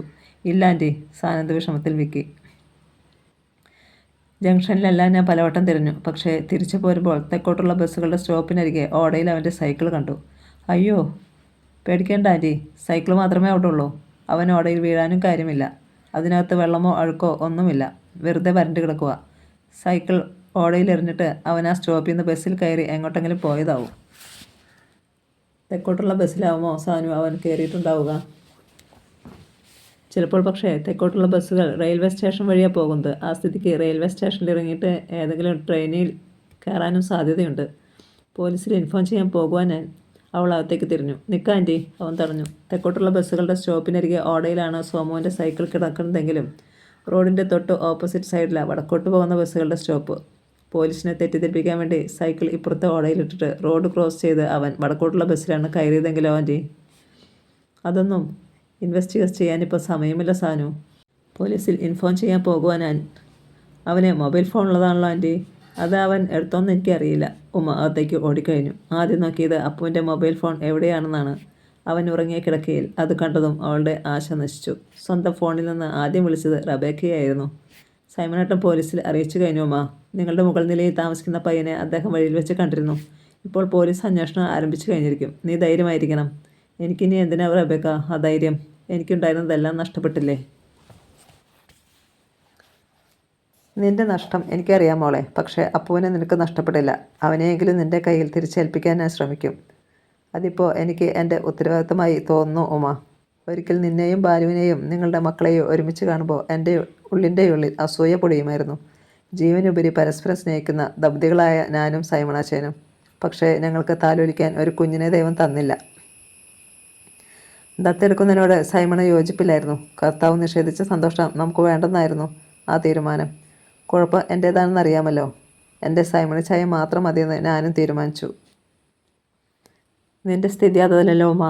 ഇല്ല ആൻറ്റി, സാനന്ദ് വിഷമത്തിൽ വിക്കി. ജംഗ്ഷനിലെല്ലാം ഞാൻ പലവട്ടം തിരഞ്ഞു. പക്ഷേ തിരിച്ചു പോരുമ്പോൾ തെക്കോട്ടുള്ള ബസ്സുകളുടെ സ്റ്റോപ്പിനരികെ ഓടയിൽ അവൻ്റെ സൈക്കിൾ കണ്ടു. അയ്യോ, പേടിക്കേണ്ട ആൻറ്റി, സൈക്കിൾ മാത്രമേ അവിടെ ഉള്ളൂ. അവൻ ഓടയിൽ വീഴാനും കാര്യമില്ല. അതിനകത്ത് വെള്ളമോ അഴുക്കോ ഒന്നുമില്ല. വെറുതെ വരണ്ട് കിടക്കുക. സൈക്കിൾ ഓടയിൽ എറിഞ്ഞിട്ട് അവൻ ആ സ്റ്റോപ്പിൽ നിന്ന് ബസ്സിൽ കയറി എങ്ങോട്ടെങ്കിലും പോയതാവും. തെക്കോട്ടുള്ള ബസ്സിലാവുമോ സാനു അവൻ കയറിയിട്ടുണ്ടാവുക? ചിലപ്പോൾ. പക്ഷേ തെക്കോട്ടുള്ള ബസ്സുകൾ റെയിൽവേ സ്റ്റേഷൻ വഴിയാണ് പോകുന്നത്. ആ സ്ഥിതിക്ക് റെയിൽവേ സ്റ്റേഷനിൽ ഇറങ്ങിയിട്ട് ഏതെങ്കിലും ട്രെയിനിൽ കയറാനും സാധ്യതയുണ്ട്. പോലീസിൽ ഇൻഫോം ചെയ്യാൻ പോകുവാൻ അവൾ അകത്തേക്ക് തിരിഞ്ഞു. നിൽക്കാം ആൻറ്റി, അവൻ തടഞ്ഞു. തെക്കോട്ടുള്ള ബസ്സുകളുടെ സ്റ്റോപ്പിനരികെ ഓടയിലാണ് സോമുവിൻ്റെ സൈക്കിൾ കിടക്കുന്നതെങ്കിലും റോഡിൻ്റെ തൊട്ട് ഓപ്പോസിറ്റ് സൈഡിലാണ് വടക്കോട്ട് പോകുന്ന ബസ്സുകളുടെ സ്റ്റോപ്പ്. പോലീസിനെ തെറ്റിദ്ധരിപ്പിക്കാൻ വേണ്ടി സൈക്കിൾ ഇപ്പുറത്തെ ഓടയിലിട്ടിട്ട് റോഡ് ക്രോസ് ചെയ്ത് അവൻ വടക്കോട്ടുള്ള ബസ്സിലാണ് കയറിയതെങ്കിലോ ആൻറ്റി? അതൊന്നും ഇൻവെസ്റ്റിഗേറ്റ് ചെയ്യാനിപ്പോൾ സമയമില്ല സാനു. പോലീസിൽ ഇൻഫോം ചെയ്യാൻ പോകുവാൻ അവന് മൊബൈൽ ഫോൺ ഉള്ളതാണല്ലോ ആൻറ്റി. അത് അവൻ എടുത്തോന്ന് എനിക്കറിയില്ല. ഉമ്മ അകത്തേക്ക് ഓടിക്കഴിഞ്ഞു. ആദ്യം നോക്കിയത് അപ്പുവിൻ്റെ മൊബൈൽ ഫോൺ എവിടെയാണെന്നാണ്. അവൻ ഉറങ്ങിയ കിടക്കയിൽ. അത് കണ്ടതും അവളുടെ ആശ നശിച്ചു. സ്വന്തം ഫോണിൽ നിന്ന് ആദ്യം വിളിച്ചത് റബേക്കയായിരുന്നു. സൈമണേട്ടൻ പോലീസിൽ അറിയിച്ചു കഴിഞ്ഞു ഉമ്മ. നിങ്ങളുടെ മുകൾ നിലയിൽ താമസിക്കുന്ന പയ്യനെ അദ്ദേഹം വഴിയിൽ വെച്ച് കണ്ടിരുന്നു. ഇപ്പോൾ പോലീസ് അന്വേഷണം ആരംഭിച്ചു കഴിഞ്ഞിരിക്കും. നീ ധൈര്യമായിരിക്കണം. എനിക്കിനി എന്തിനാ റബേക്ക ആ ധൈര്യം? എനിക്കുണ്ടായിരുന്നതെല്ലാം നഷ്ടപ്പെട്ടില്ലേ? നിന്റെ നഷ്ടം എനിക്കറിയാം മോളെ. പക്ഷേ അപ്പുവിനെ നിനക്ക് നഷ്ടപ്പെടില്ല. അവനെയെങ്കിലും നിൻ്റെ കയ്യിൽ തിരിച്ചേൽപ്പിക്കാൻ ഞാൻ ശ്രമിക്കും. അതിപ്പോൾ എനിക്ക് എൻ്റെ ഉത്തരവാദിത്തമായി തോന്നുന്നു ഉമ. ഒരിക്കൽ നിന്നെയും ബാലുവിനെയും നിങ്ങളുടെ മക്കളെയും ഒരുമിച്ച് കാണുമ്പോൾ എൻ്റെ ഉള്ളിൻ്റെ ഉള്ളിൽ അസൂയ പൊടിയുമായിരുന്നു. ജീവനുപരി പരസ്പരം സ്നേഹിക്കുന്ന ദമ്പതികളായ ഞാനും സൈമണാച്ചേനും. പക്ഷേ ഞങ്ങൾക്ക് താലോലിക്കാൻ ഒരു കുഞ്ഞിനെ ദൈവം തന്നില്ല. ദത്തെടുക്കുന്നതിനോട് സൈമണ യോജിപ്പില്ലായിരുന്നു. കർത്താവ് നിഷേധിച്ച സന്തോഷം നമുക്ക് വേണ്ടെന്നായിരുന്നു ആ തീരുമാനം. കുഴപ്പം എൻ്റേതാണെന്ന് അറിയാമല്ലോ. എൻ്റെ സൈമണി ചായ മാത്രം മതിയെന്ന് ഞാനും തീരുമാനിച്ചു. നിൻ്റെ സ്ഥിതി അതല്ലല്ലോ ഉമ്മ.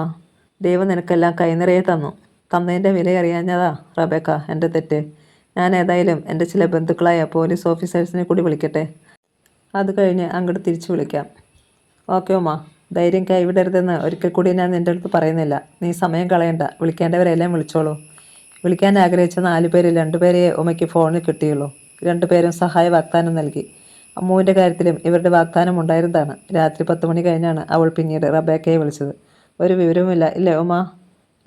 ദൈവം നിനക്കെല്ലാം കൈനിറയെ തന്നു. തന്നതിൻ്റെ വില അറിയാഞ്ഞതാ റബേക്ക എൻ്റെ തെറ്റ്. ഞാൻ ഏതായാലും എൻ്റെ ചില ബന്ധുക്കളായ പോലീസ് ഓഫീസേഴ്സിനെ കൂടി വിളിക്കട്ടെ. അത് കഴിഞ്ഞ് അങ്ങോട്ട് തിരിച്ചു വിളിക്കാം. ഓക്കെ ഉമ്മ. ധൈര്യം കൈവിടരുതെന്ന് ഒരിക്കൽ കൂടി ഞാൻ നിൻ്റെ അടുത്ത് പറയുന്നില്ല. നീ സമയം കളയണ്ട. വിളിക്കേണ്ടവരെല്ലാം വിളിച്ചോളൂ. വിളിക്കാൻ ആഗ്രഹിച്ച 4 പേരിൽ 2 പേരെയേ ഉമ്മയ്ക്ക് ഫോണിൽ കിട്ടിയുള്ളൂ. 2 പേരും സഹായ വാഗ്ദാനം നൽകി. അമ്മുവിൻ്റെ കാര്യത്തിലും ഇവരുടെ വാഗ്ദാനം ഉണ്ടായിരുന്നതാണ്. രാത്രി 10 മണി കഴിഞ്ഞാണ് അവൾ പിന്നീട് റബേക്കയെ വിളിച്ചത്. ഒരു വിവരവുമില്ല ഇല്ലേ ഉമ്മ?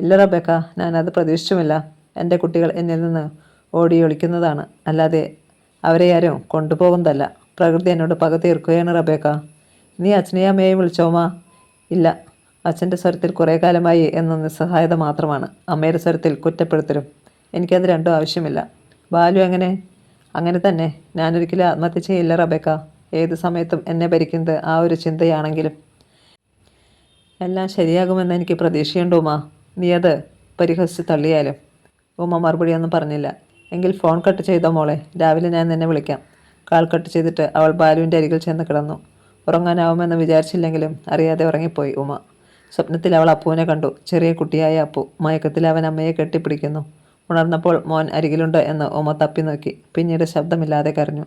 ഇല്ല റബേക്ക, ഞാനത് പ്രതീക്ഷിച്ചുമില്ല. എൻ്റെ കുട്ടികൾ എന്നിൽ നിന്ന് ഓടി ഒളിക്കുന്നതാണ്, അല്ലാതെ അവരെ ആരും കൊണ്ടുപോകുന്നതല്ല. പ്രകൃതി എന്നോട് പക തീർക്കുകയാണ് റബേക്ക. നീ അച്ഛനെയും അമ്മയെയും വിളിച്ചോ ഉമ്മ? ഇല്ല. അച്ഛൻ്റെ സ്വരത്തിൽ കുറേ കാലമായി എന്ന നിസ്സഹായത മാത്രമാണ്. അമ്മയുടെ സ്വരത്തിൽ കുറ്റപ്പെടുത്തലും. എനിക്കത് രണ്ടും ആവശ്യമില്ല. ബാലു എങ്ങനെ? അങ്ങനെ തന്നെ. ഞാനൊരിക്കലും ആത്മഹത്യ ചെയ്യില്ല റബേക്ക. ഏത് സമയത്തും എന്നെ ഭരിക്കുന്നത് ആ ഒരു ചിന്തയാണെങ്കിലും എല്ലാം ശരിയാകുമെന്ന് എനിക്ക് പ്രതീക്ഷയുണ്ട് ഉമ്മ. നീ അത് പരിഹസിച്ച് തള്ളിയാലും. ഉമ്മ മറുപടിയൊന്നും പറഞ്ഞില്ല. എങ്കിൽ ഫോൺ കട്ട് ചെയ്തോ മോളെ. രാവിലെ ഞാൻ നിന്നെ വിളിക്കാം. കാൾ കട്ട് ചെയ്തിട്ട് അവൾ ബാലുവിൻ്റെ അരികിൽ ചെന്ന് കിടന്നു. ഉറങ്ങാനാവുമെന്ന് വിചാരിച്ചില്ലെങ്കിലും അറിയാതെ ഉറങ്ങിപ്പോയി ഉമ്മ. സ്വപ്നത്തിൽ അവൾ അപ്പുവിനെ കണ്ടു. ചെറിയ കുട്ടിയായ അപ്പു. മയക്കത്തിൽ അവൻ അമ്മയെ കെട്ടിപ്പിടിക്കുന്നു. ഉണർന്നപ്പോൾ മോൻ അരികിലുണ്ട് എന്ന് ഉമ്മ തപ്പി നോക്കി. പിന്നീട് ശബ്ദമില്ലാതെ കരഞ്ഞു.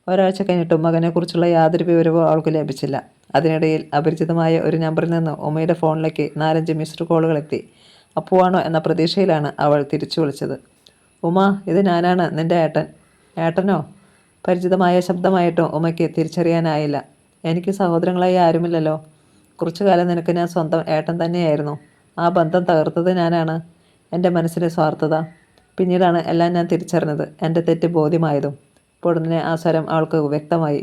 ഒരാഴ്ച കഴിഞ്ഞിട്ടും മകനെക്കുറിച്ചുള്ള യാതൊരു വിവരവും അവൾക്ക് ലഭിച്ചില്ല. അതിനിടയിൽ അപരിചിതമായ ഒരു നമ്പറിൽ നിന്ന് ഉമ്മയുടെ ഫോണിലേക്ക് 4-5 മിസ്ഡ് കോളുകൾ എത്തി. അപ്പുവാണോ എന്ന പ്രതീക്ഷയിലാണ് അവൾ തിരിച്ചു വിളിച്ചത്. ഉമ്മ, ഇത് ഞാനാണ്, നിൻ്റെ ഏട്ടൻ. ഏട്ടനോ? പരിചിതമായ ശബ്ദമായിട്ടും ഉമ്മയ്ക്ക് തിരിച്ചറിയാനായില്ല. എനിക്ക് സഹോദരങ്ങളായി ആരുമില്ലല്ലോ. കുറച്ചു കാലം നിനക്ക് ഞാൻ സ്വന്തം ഏട്ടൻ തന്നെയായിരുന്നു. ആ ബന്ധം തകർത്തത് ഞാനാണ്. എൻ്റെ മനസ്സിലെ സ്വാർത്ഥത. പിന്നീടാണ് എല്ലാം ഞാൻ തിരിച്ചറിഞ്ഞത്, എൻ്റെ തെറ്റ് ബോധ്യമായതും. പൊടുന്നനെ ആ സ്വരം അവൾക്ക് വ്യക്തമായി.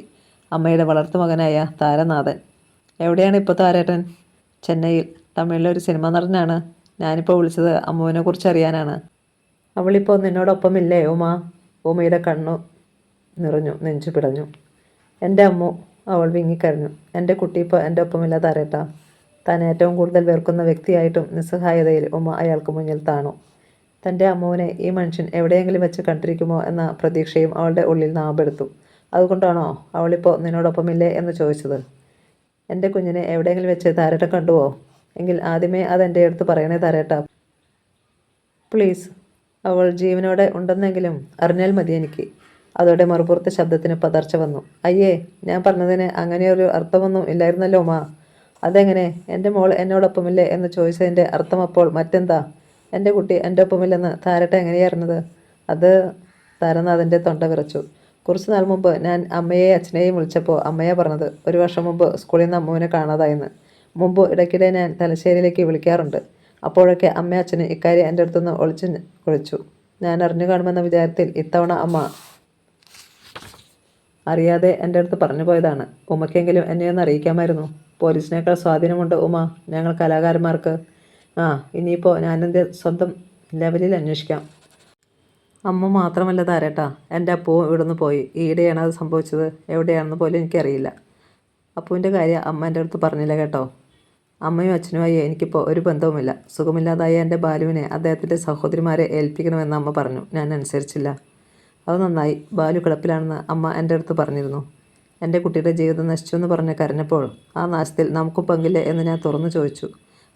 അമ്മയുടെ വളർത്തുമകനായ താരനാഥൻ. എവിടെയാണ് ഇപ്പോൾ താരേട്ടൻ? ചെന്നൈയിൽ. തമിഴിലെ ഒരു സിനിമ നടനാണ്. ഞാനിപ്പോൾ വിളിച്ചത് അമ്മുവിനെ കുറിച്ച് അറിയാനാണ്. അവളിപ്പോൾ നിന്നോടൊപ്പമില്ലേ ഉമ്മ? ഉമ്മയുടെ കണ്ണു നിറഞ്ഞു, നെഞ്ചു പിടഞ്ഞു. എൻ്റെ അമ്മു. അവൾ വിങ്ങിക്കരഞ്ഞു. എൻ്റെ കുട്ടി ഇപ്പോൾ എൻ്റെ ഒപ്പമില്ല താരേട്ടാ. താൻ ഏറ്റവും കൂടുതൽ വെറുക്കുന്ന വ്യക്തിയായിട്ടും നിസ്സഹായതയിൽ ഉമ്മ അയാൾക്ക് മുന്നിൽ താണു. തൻ്റെ അമ്മുവിനെ ഈ മനുഷ്യൻ എവിടെയെങ്കിലും വെച്ച് കണ്ടിരിക്കുമോ എന്ന പ്രതീക്ഷയും അവളുടെ ഉള്ളിൽ നാമ്പെടുത്തു. അതുകൊണ്ടാണോ അവളിപ്പോൾ നിന്നോടൊപ്പമില്ലേ എന്ന് ചോദിച്ചത്? എൻ്റെ കുഞ്ഞിനെ എവിടെയെങ്കിലും വെച്ച് താരേട്ട കണ്ടുവോ? എങ്കിൽ ആദ്യമേ അതെൻ്റെ അടുത്ത് പറയണേ താരേട്ട, പ്ലീസ്. അവൾ ജീവനോടെ ഉണ്ടെന്നെങ്കിലും അറിഞ്ഞാൽ മതി എനിക്ക്. അതോടെ മറുപുറത്തെ ശബ്ദത്തിന് പതർച്ച വന്നു. അയ്യേ, ഞാൻ പറഞ്ഞതിന് അങ്ങനെയൊരു അർത്ഥമൊന്നും ഇല്ലായിരുന്നല്ലോ ഉമ്മ. അതെങ്ങനെ? എൻ്റെ മോൾ എന്നോടൊപ്പമില്ലേ എന്ന് ചോദിച്ചതിൻ്റെ അർത്ഥം അപ്പോൾ മറ്റെന്താ? എൻ്റെ കുട്ടി എൻ്റെ ഒപ്പമില്ലെന്ന് താരട്ട എങ്ങനെയാ അറിഞ്ഞത്? അത് താരനാഥൻ്റെ തൊണ്ട വിറച്ചു. കുറച്ച് നാൾ മുമ്പ് ഞാൻ അമ്മയെയും അച്ഛനെയും വിളിച്ചപ്പോൾ അമ്മയെ പറഞ്ഞത് 1 വർഷം മുമ്പ് സ്കൂളിൽ നിന്ന് അമ്മുവിനെ കാണാതായെന്ന്. മുമ്പ് ഇടയ്ക്കിടെ ഞാൻ തലശ്ശേരിയിലേക്ക് വിളിക്കാറുണ്ട്. അപ്പോഴൊക്കെ അമ്മയും അച്ഛനും ഇക്കാര്യം എൻ്റെ അടുത്തുനിന്ന് ഒളിച്ചു ഞാൻ അറിഞ്ഞു കാണുമെന്ന വിചാരത്തിൽ ഇത്തവണ അമ്മ അറിയാതെ എൻ്റെ അടുത്ത് പറഞ്ഞു പോയതാണ്. ഉമ്മയ്ക്കെങ്കിലും എന്നെ ഒന്ന് അറിയിക്കാമായിരുന്നു. പോലീസിനേക്കാൾ സ്വാധീനമുണ്ട് ഉമ്മ ഞങ്ങൾ കലാകാരന്മാർക്ക്. ഇനിയിപ്പോൾ ഞാനെൻ്റെ സ്വന്തം ലെവലിൽ അന്വേഷിക്കാം. അമ്മ മാത്രമല്ല താരേട്ടാ, എൻ്റെ അപ്പവും ഇവിടുന്ന് പോയി. ഈയിടെയാണ് അത് സംഭവിച്ചത്. എവിടെയാണെന്ന് പോലും എനിക്കറിയില്ല. അപ്പുവിൻ്റെ കാര്യം അമ്മ എൻ്റെ അടുത്ത് പറഞ്ഞില്ല കേട്ടോ. അമ്മയും അച്ഛനുമായി എനിക്കിപ്പോൾ ഒരു ബന്ധവുമില്ല. സുഖമില്ലാതായ എൻ്റെ ബാലുവിനെ അദ്ദേഹത്തിൻ്റെ സഹോദരിമാരെ ഏൽപ്പിക്കണമെന്ന് അമ്മ പറഞ്ഞു. ഞാൻ അനുസരിച്ചില്ല. അത് നന്നായി. ബാലു കിടപ്പിലാണെന്ന് അമ്മ എൻ്റെ അടുത്ത് പറഞ്ഞിരുന്നു. എൻ്റെ കുട്ടിയുടെ ജീവിതം നശിച്ചു എന്ന് പറഞ്ഞ് കരഞ്ഞപ്പോൾ ആ നാശത്തിൽ നമുക്കും പങ്കില്ലേ എന്ന് ഞാൻ തുറന്നു ചോദിച്ചു.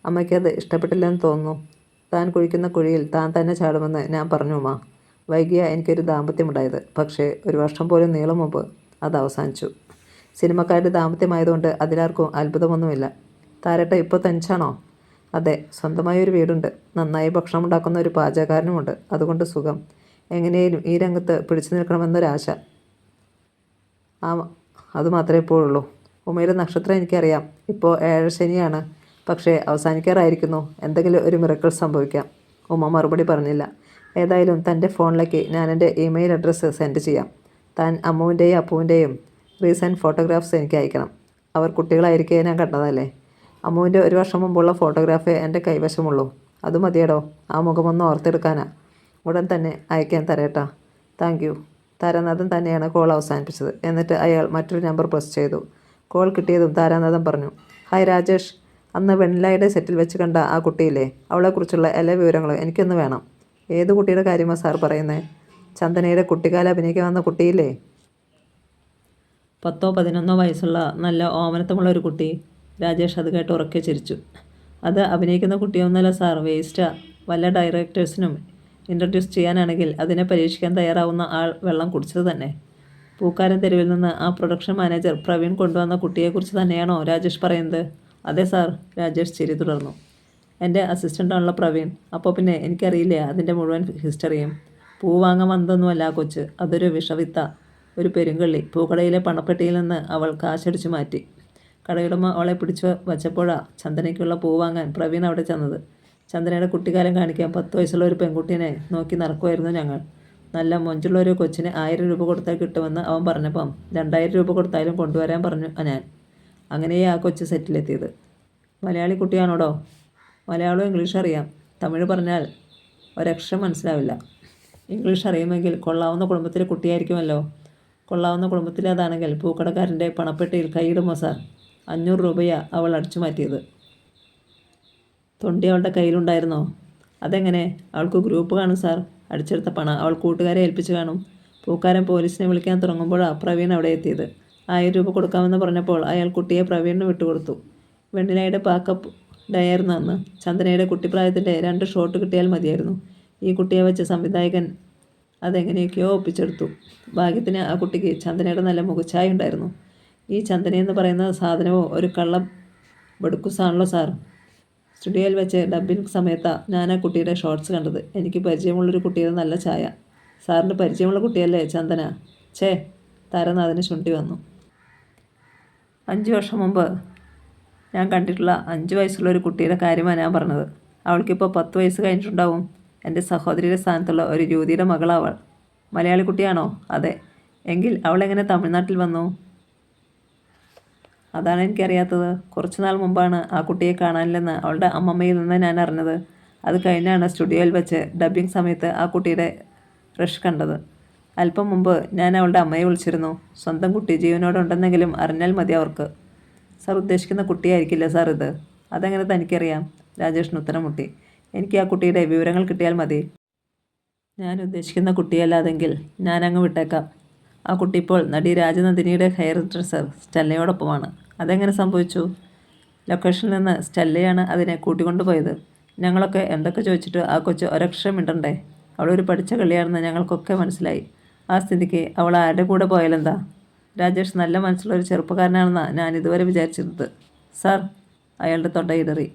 അമ്മയ്ക്കത് ഇഷ്ടപ്പെട്ടില്ലെന്ന് തോന്നുന്നു. താൻ കുഴിക്കുന്ന കുഴിയിൽ താൻ തന്നെ ചാടുമെന്ന് ഞാൻ പറഞ്ഞു ഉമ്മ. വൈകിയ എനിക്കൊരു ദാമ്പത്യമുണ്ടായത്. പക്ഷേ 1 വർഷം പോലും നീളം മുമ്പ് അത് അവസാനിച്ചു. സിനിമക്കാരുടെ ദാമ്പത്യമായതുകൊണ്ട് അതിലാർക്കും അത്ഭുതമൊന്നുമില്ല. താരട്ട ഇപ്പോൾ തനിച്ചാണോ? അതെ, സ്വന്തമായൊരു വീടുണ്ട്. നന്നായി ഭക്ഷണം ഉണ്ടാക്കുന്ന ഒരു പാചകക്കാരനുമുണ്ട്. അതുകൊണ്ട് സുഖം. എങ്ങനെയും ഈ രംഗത്ത് പിടിച്ചു നിൽക്കണമെന്നൊരാശ. അതുമാത്രമേ ഇപ്പോഴുള്ളൂ. ഉമ്മയുടെ നക്ഷത്രം എനിക്കറിയാം. ഇപ്പോൾ 7 ശനിയാണ്. പക്ഷേ അവസാനിക്കാറായിരിക്കുന്നു. എന്തെങ്കിലും ഒരു മിറക്കിൾ സംഭവിക്കാം. ഉമ്മ മറുപടി പറഞ്ഞില്ല. ഏതായാലും തൻ്റെ ഫോണിലേക്ക് ഞാൻ എൻ്റെ ഇമെയിൽ അഡ്രസ്സ് സെൻഡ് ചെയ്യാം. താൻ അമ്മുവിൻ്റെയും അപ്പുവിൻ്റെയും റീസെൻറ്റ് ഫോട്ടോഗ്രാഫ്സ് എനിക്ക് അയക്കണം. അവർ കുട്ടികളായിരിക്കെ ഞാൻ കണ്ടതല്ലേ. അമ്മുവിൻ്റെ 1 വർഷം മുമ്പുള്ള ഫോട്ടോഗ്രാഫേ എൻ്റെ കൈവശമുള്ളൂ. അത് മതിയടോ. ആ മുഖമൊന്ന് ഓർത്തെടുക്കാനാ. ഉടൻ തന്നെ അയക്കാൻ തരേട്ടാ. Thank you. താരാനാഥൻ തന്നെയാണ് കോൾ അവസാനിപ്പിച്ചത്. എന്നിട്ട് അയാൾ മറ്റൊരു നമ്പർ പ്രസ് ചെയ്തു. കോൾ കിട്ടിയതും താരാനാഥൻ പറഞ്ഞു, ഹായ് രാജേഷ്. അന്ന് വെണ്ണിലായുടെ സെറ്റിൽ വെച്ച് കണ്ട ആ കുട്ടിയില്ലേ, അവളെക്കുറിച്ചുള്ള എല്ലാ വിവരങ്ങളും എനിക്കൊന്ന് വേണം. ഏത് കുട്ടിയുടെ കാര്യമാണ് സാർ പറയുന്നത്? ചന്ദനയുടെ കുട്ടിക്കാലം അഭിനയിക്കാൻ വന്ന കുട്ടിയില്ലേ? 10-11 വയസ്സുള്ള നല്ല ഓമനത്തമുള്ള ഒരു കുട്ടി. രാജേഷ് അത് കേട്ട് ഉറക്കെ ചിരിച്ചു. അത് അഭിനയിക്കുന്ന കുട്ടിയൊന്നുമല്ല സാർ, വേസ്റ്റാ. വല്ല ഡയറക്ടേഴ്സിനും ഇൻട്രൊഡ്യൂസ് ചെയ്യാനാണെങ്കിൽ അതിനെ പരീക്ഷിക്കാൻ തയ്യാറാവുന്ന ആൾ വെള്ളം കുടിച്ചത് തന്നെ. പൂക്കാരൻ തെരുവിൽ നിന്ന് ആ പ്രൊഡക്ഷൻ മാനേജർ പ്രവീൺ കൊണ്ടുവന്ന കുട്ടിയെക്കുറിച്ച് തന്നെയാണോ രാജേഷ് പറയുന്നത്? അതെ സാർ, രാജേഷ് ചിരി തുടർന്നു. എൻ്റെ അസിസ്റ്റൻ്റാണല്ലോ പ്രവീൺ. അപ്പോൾ പിന്നെ എനിക്കറിയില്ലേ അതിൻ്റെ മുഴുവൻ ഹിസ്റ്ററിയും. പൂ വാങ്ങാൻ വന്നതൊന്നുമല്ല ആ കൊച്ച്, അതൊരു വിഷവിത്ത, ഒരു പെരുങ്കള്ളി. പൂക്കടയിലെ പണപ്പെട്ടിയിൽ നിന്ന് അവൾ കാശടിച്ചു മാറ്റി. കടയുടമ അവളെ പിടിച്ചു വച്ചപ്പോഴാ ചന്ദനയ്ക്കുള്ള പൂ വാങ്ങാൻ പ്രവീൺ അവിടെ ചെന്നത്. ചന്ദനയുടെ കുട്ടിക്കാലം കാണിക്കാൻ 10 വയസ്സുള്ള ഒരു പെൺകുട്ടീനെ നോക്കി നടക്കുമായിരുന്നു ഞങ്ങൾ. നല്ല മൊഞ്ചുള്ള ഒരു കൊച്ചിന് 1000 രൂപ കൊടുത്താൽ കിട്ടുമെന്ന് അവൻ പറഞ്ഞപ്പം 2000 രൂപ കൊടുത്താലും കൊണ്ടുവരാൻ പറഞ്ഞു ഞാൻ. അങ്ങനെയേ ആ കൊച്ച് സെറ്റിലെത്തിയത്. മലയാളി കുട്ടിയാണോടോ? മലയാളവും ഇംഗ്ലീഷ് അറിയാം. തമിഴ് പറഞ്ഞാൽ ഒരക്ഷരം മനസ്സിലാവില്ല. ഇംഗ്ലീഷ് അറിയുമെങ്കിൽ കൊള്ളാവുന്ന കുടുംബത്തിലെ കുട്ടിയായിരിക്കുമല്ലോ. കൊള്ളാവുന്ന കുടുംബത്തിലേതാണെങ്കിൽ പൂക്കടക്കാരൻ്റെ പണപ്പെട്ടിയിൽ കൈയിടുമോ സാർ? 500 രൂപയാണ് അവൾ അടിച്ചു മാറ്റിയത്. തൊണ്ടി അവളുടെ കയ്യിലുണ്ടായിരുന്നോ? അതെങ്ങനെ? അവൾക്ക് ഗ്രൂപ്പ് കാണും സാർ. അടിച്ചെടുത്ത പണം അവൾ കൂട്ടുകാരെ ഏൽപ്പിച്ച് കാണും. പൂക്കാരൻ പോലീസിനെ വിളിക്കാൻ തുടങ്ങുമ്പോഴാണ് പ്രവീൺ അവിടെ എത്തിയത്. 1000 രൂപ കൊടുക്കാമെന്ന് പറഞ്ഞപ്പോൾ അയാൾ കുട്ടിയെ പ്രവീണിന് വിട്ടുകൊടുത്തു. വെണ്ണിലയുടെ പാക്കപ്പ് ഡയായിരുന്നു അന്ന്. ചന്ദനയുടെ കുട്ടിപ്രായത്തിൻ്റെ 2 ഷോട്ട് കിട്ടിയാൽ മതിയായിരുന്നു. ഈ കുട്ടിയെ വെച്ച് സംവിധായകൻ അതെങ്ങനെയൊക്കെയോ ഒപ്പിച്ചെടുത്തു. ഭാഗ്യത്തിന് ആ കുട്ടിക്ക് ചന്ദനയുടെ നല്ല മുഖച്ഛായ ഉണ്ടായിരുന്നു. ഈ ചന്ദനയെന്ന് പറയുന്ന സാധനവും ഒരു കള്ള ബടുക്കുസാണല്ലോ സാർ. സ്റ്റുഡിയോയിൽ വെച്ച് ഡബ്ബിംഗ് സമയത്താണ് ഞാൻ ആ കുട്ടിയുടെ ഷോർട്സ് കണ്ടത്. എനിക്ക് പരിചയമുള്ളൊരു കുട്ടിയുടെ നല്ല ഛായ. സാറിന് പരിചയമുള്ള കുട്ടിയല്ലേ ചന്ദന? ഛേ, താരനാഥന് ചുണ്ടി വന്നു. 5 വർഷം മുമ്പ് ഞാൻ കണ്ടിട്ടുള്ള 5 വയസ്സുള്ള ഒരു കുട്ടിയുടെ കാര്യമാണ് ഞാൻ പറഞ്ഞത്. അവൾക്കിപ്പോൾ 10 വയസ്സ് കഴിഞ്ഞിട്ടുണ്ടാവും. എൻ്റെ സഹോദരിയുടെ സ്ഥാനത്തുള്ള ഒരു യുവതിയുടെ മകളാവൾ. മലയാളി കുട്ടിയാണോ? അതെ. എങ്കിൽ അവളെങ്ങനെ തമിഴ്നാട്ടിൽ വന്നു? അതാണ് എനിക്കറിയാത്തത്. കുറച്ച് നാൾ മുമ്പാണ് ആ കുട്ടിയെ കാണാനില്ലെന്ന് അവളുടെ അമ്മമ്മയിൽ നിന്ന് ഞാൻ അറിഞ്ഞത്. അത് കഴിഞ്ഞാണ് സ്റ്റുഡിയോയിൽ വെച്ച് ഡബ്ബിംഗ് സമയത്ത് ആ കുട്ടിയുടെ റഷ് കണ്ടത്. അല്പം മുമ്പ് ഞാൻ അവളുടെ അമ്മയെ വിളിച്ചിരുന്നു. സ്വന്തം കുട്ടി ജീവനോടെ ഉണ്ടെന്നെങ്കിലും അറിഞ്ഞാൽ മതി അവർക്ക്. സാർ ഉദ്ദേശിക്കുന്ന കുട്ടിയായിരിക്കില്ല സാർ ഇത്. അതെങ്ങനെ തനിക്കറിയാം? രാജേഷിന് ഉത്തരം മുട്ടി. എനിക്ക് ആ കുട്ടിയുടെ വിവരങ്ങൾ കിട്ടിയാൽ മതി. ഞാൻ ഉദ്ദേശിക്കുന്ന കുട്ടിയല്ലാതെങ്കിൽ ഞാനങ്ങ് വിട്ടേക്കാം. ആ കുട്ടി ഇപ്പോൾ നടി രാജനന്ദിനിയുടെ ഹെയർ ഡ്രസ്സർ സ്റ്റെല്ലയോടൊപ്പമാണ്. അതെങ്ങനെ സംഭവിച്ചു? ലൊക്കേഷനിൽ നിന്ന് സ്റ്റെല്ലയാണ് അതിനെ കൂട്ടിക്കൊണ്ടുപോയത്. ഞങ്ങളൊക്കെ എന്തൊക്കെ ചോദിച്ചിട്ട് ആ കൊച്ച് ഒരക്ഷരം മിണ്ടണ്ടേ. അവളൊരു പഠിച്ച കളിയാണെന്ന് ഞങ്ങൾക്കൊക്കെ മനസ്സിലായി. ആ സ്ഥിതിക്ക് അവൾ ആരുടെ കൂടെ പോയാലെന്താ? രാജേഷ് നല്ല മനസ്സുള്ള ഒരു ചെറുപ്പക്കാരനാണെന്നാണ് ഞാൻ ഇതുവരെ വിചാരിച്ചിരുന്നത്. സാർ, അയാളുടെ തൊണ്ടയിടറി.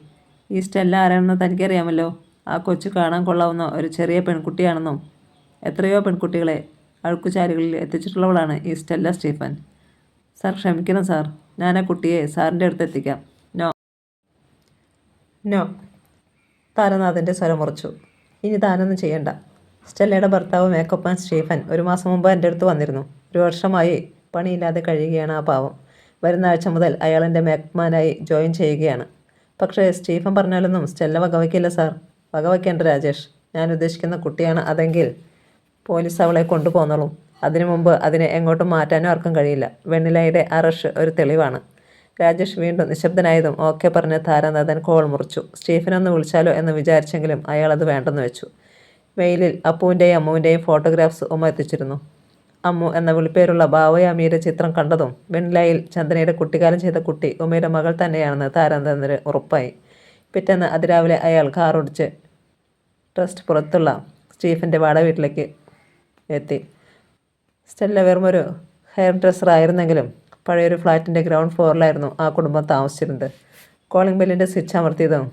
ഈ സ്റ്റെല്ല ആരാണെന്ന് തനിക്കറിയാമല്ലോ. ആ കൊച്ചു കാണാൻ കൊള്ളാവുന്ന ഒരു ചെറിയ പെൺകുട്ടിയാണെന്നും എത്രയോ പെൺകുട്ടികളെ അഴുക്കുചാലുകളിൽ എത്തിച്ചിട്ടുള്ളവളാണ് ഈ സ്റ്റെല്ല സ്റ്റീഫൻ. സാർ ക്ഷമിക്കണം സാർ, ഞാൻ ആ കുട്ടിയെ സാറിൻ്റെ അടുത്ത് എത്തിക്കാം. നോ താരനാഥൻ്റെ സ്വരം ഉറച്ചു. ഇനി താനൊന്നും ചെയ്യണ്ട. സ്റ്റെല്ലയുടെ ഭർത്താവ് മേക്കപ്പ് മാൻ സ്റ്റീഫൻ 1 മാസം മുമ്പ് എൻ്റെ അടുത്ത് വന്നിരുന്നു. 1 വർഷമായി പണിയില്ലാതെ കഴിയുകയാണ് ആ പാവം. വരുന്ന ആഴ്ച മുതൽ അയാൾ എൻ്റെ മേക്കപ്പ് മാനായി ജോയിൻ ചെയ്യുകയാണ്. പക്ഷേ സ്റ്റീഫൻ പറഞ്ഞാലൊന്നും സ്റ്റെല്ല വകവയ്ക്കില്ല സാർ. വകവയ്ക്കേണ്ട രാജേഷ്. ഞാൻ ഉദ്ദേശിക്കുന്ന കുട്ടിയാണ് അതെങ്കിൽ പോലീസ് അവളെ കൊണ്ടുപോന്നോളും. അതിനു മുമ്പ് അതിനെ എങ്ങോട്ടും മാറ്റാനും ആർക്കും കഴിയില്ല. വെണ്ണിലയുടെ ആ റഷ് ഒരു തെളിവാണ്. രാജേഷ് വീണ്ടും നിശബ്ദനായതും ഓക്കെ പറഞ്ഞ് താരനാഥൻ കോൾ മുറിച്ചു. സ്റ്റീഫനൊന്ന് വിളിച്ചാലോ എന്ന് വിചാരിച്ചെങ്കിലും അയാളത് വേണ്ടെന്ന് വെച്ചു. മെയിലിൽ അപ്പുവിൻ്റെയും അമ്മുവിൻ്റെയും ഫോട്ടോഗ്രാഫ്സ് ഉമ്മ എത്തിച്ചിരുന്നു. അമ്മു എന്ന വിളിപ്പേരുള്ള ഭാവയാമിയുടെ ചിത്രം കണ്ടതും വെണ്ണിലയിൽ ചന്ദനയുടെ കുട്ടിക്കാലം ചെയ്ത കുട്ടി ഉമ്മയുടെ മകൾ തന്നെയാണെന്ന് താരനാഥന് ഉറപ്പായി. പിറ്റേന്ന് അതിരാവിലെ അയാൾ കാറോടിച്ച് ട്രസ്റ്റ് പുറത്തുള്ള സ്റ്റീഫൻ്റെ വാടക വീട്ടിലേക്ക് എത്തി. സ്റ്റെല്ല വെറുമൊരു ഹെയർ ഡ്രസ്സർ ആയിരുന്നെങ്കിലും പഴയൊരു ഫ്ലാറ്റിൻ്റെ ഗ്രൗണ്ട് ഫ്ലോറിലായിരുന്നു ആ കുടുംബം താമസിച്ചിരുന്നത്. കോളിംഗ് ബെല്ലിൻ്റെ സ്വിച്ച് അമർത്തിയതും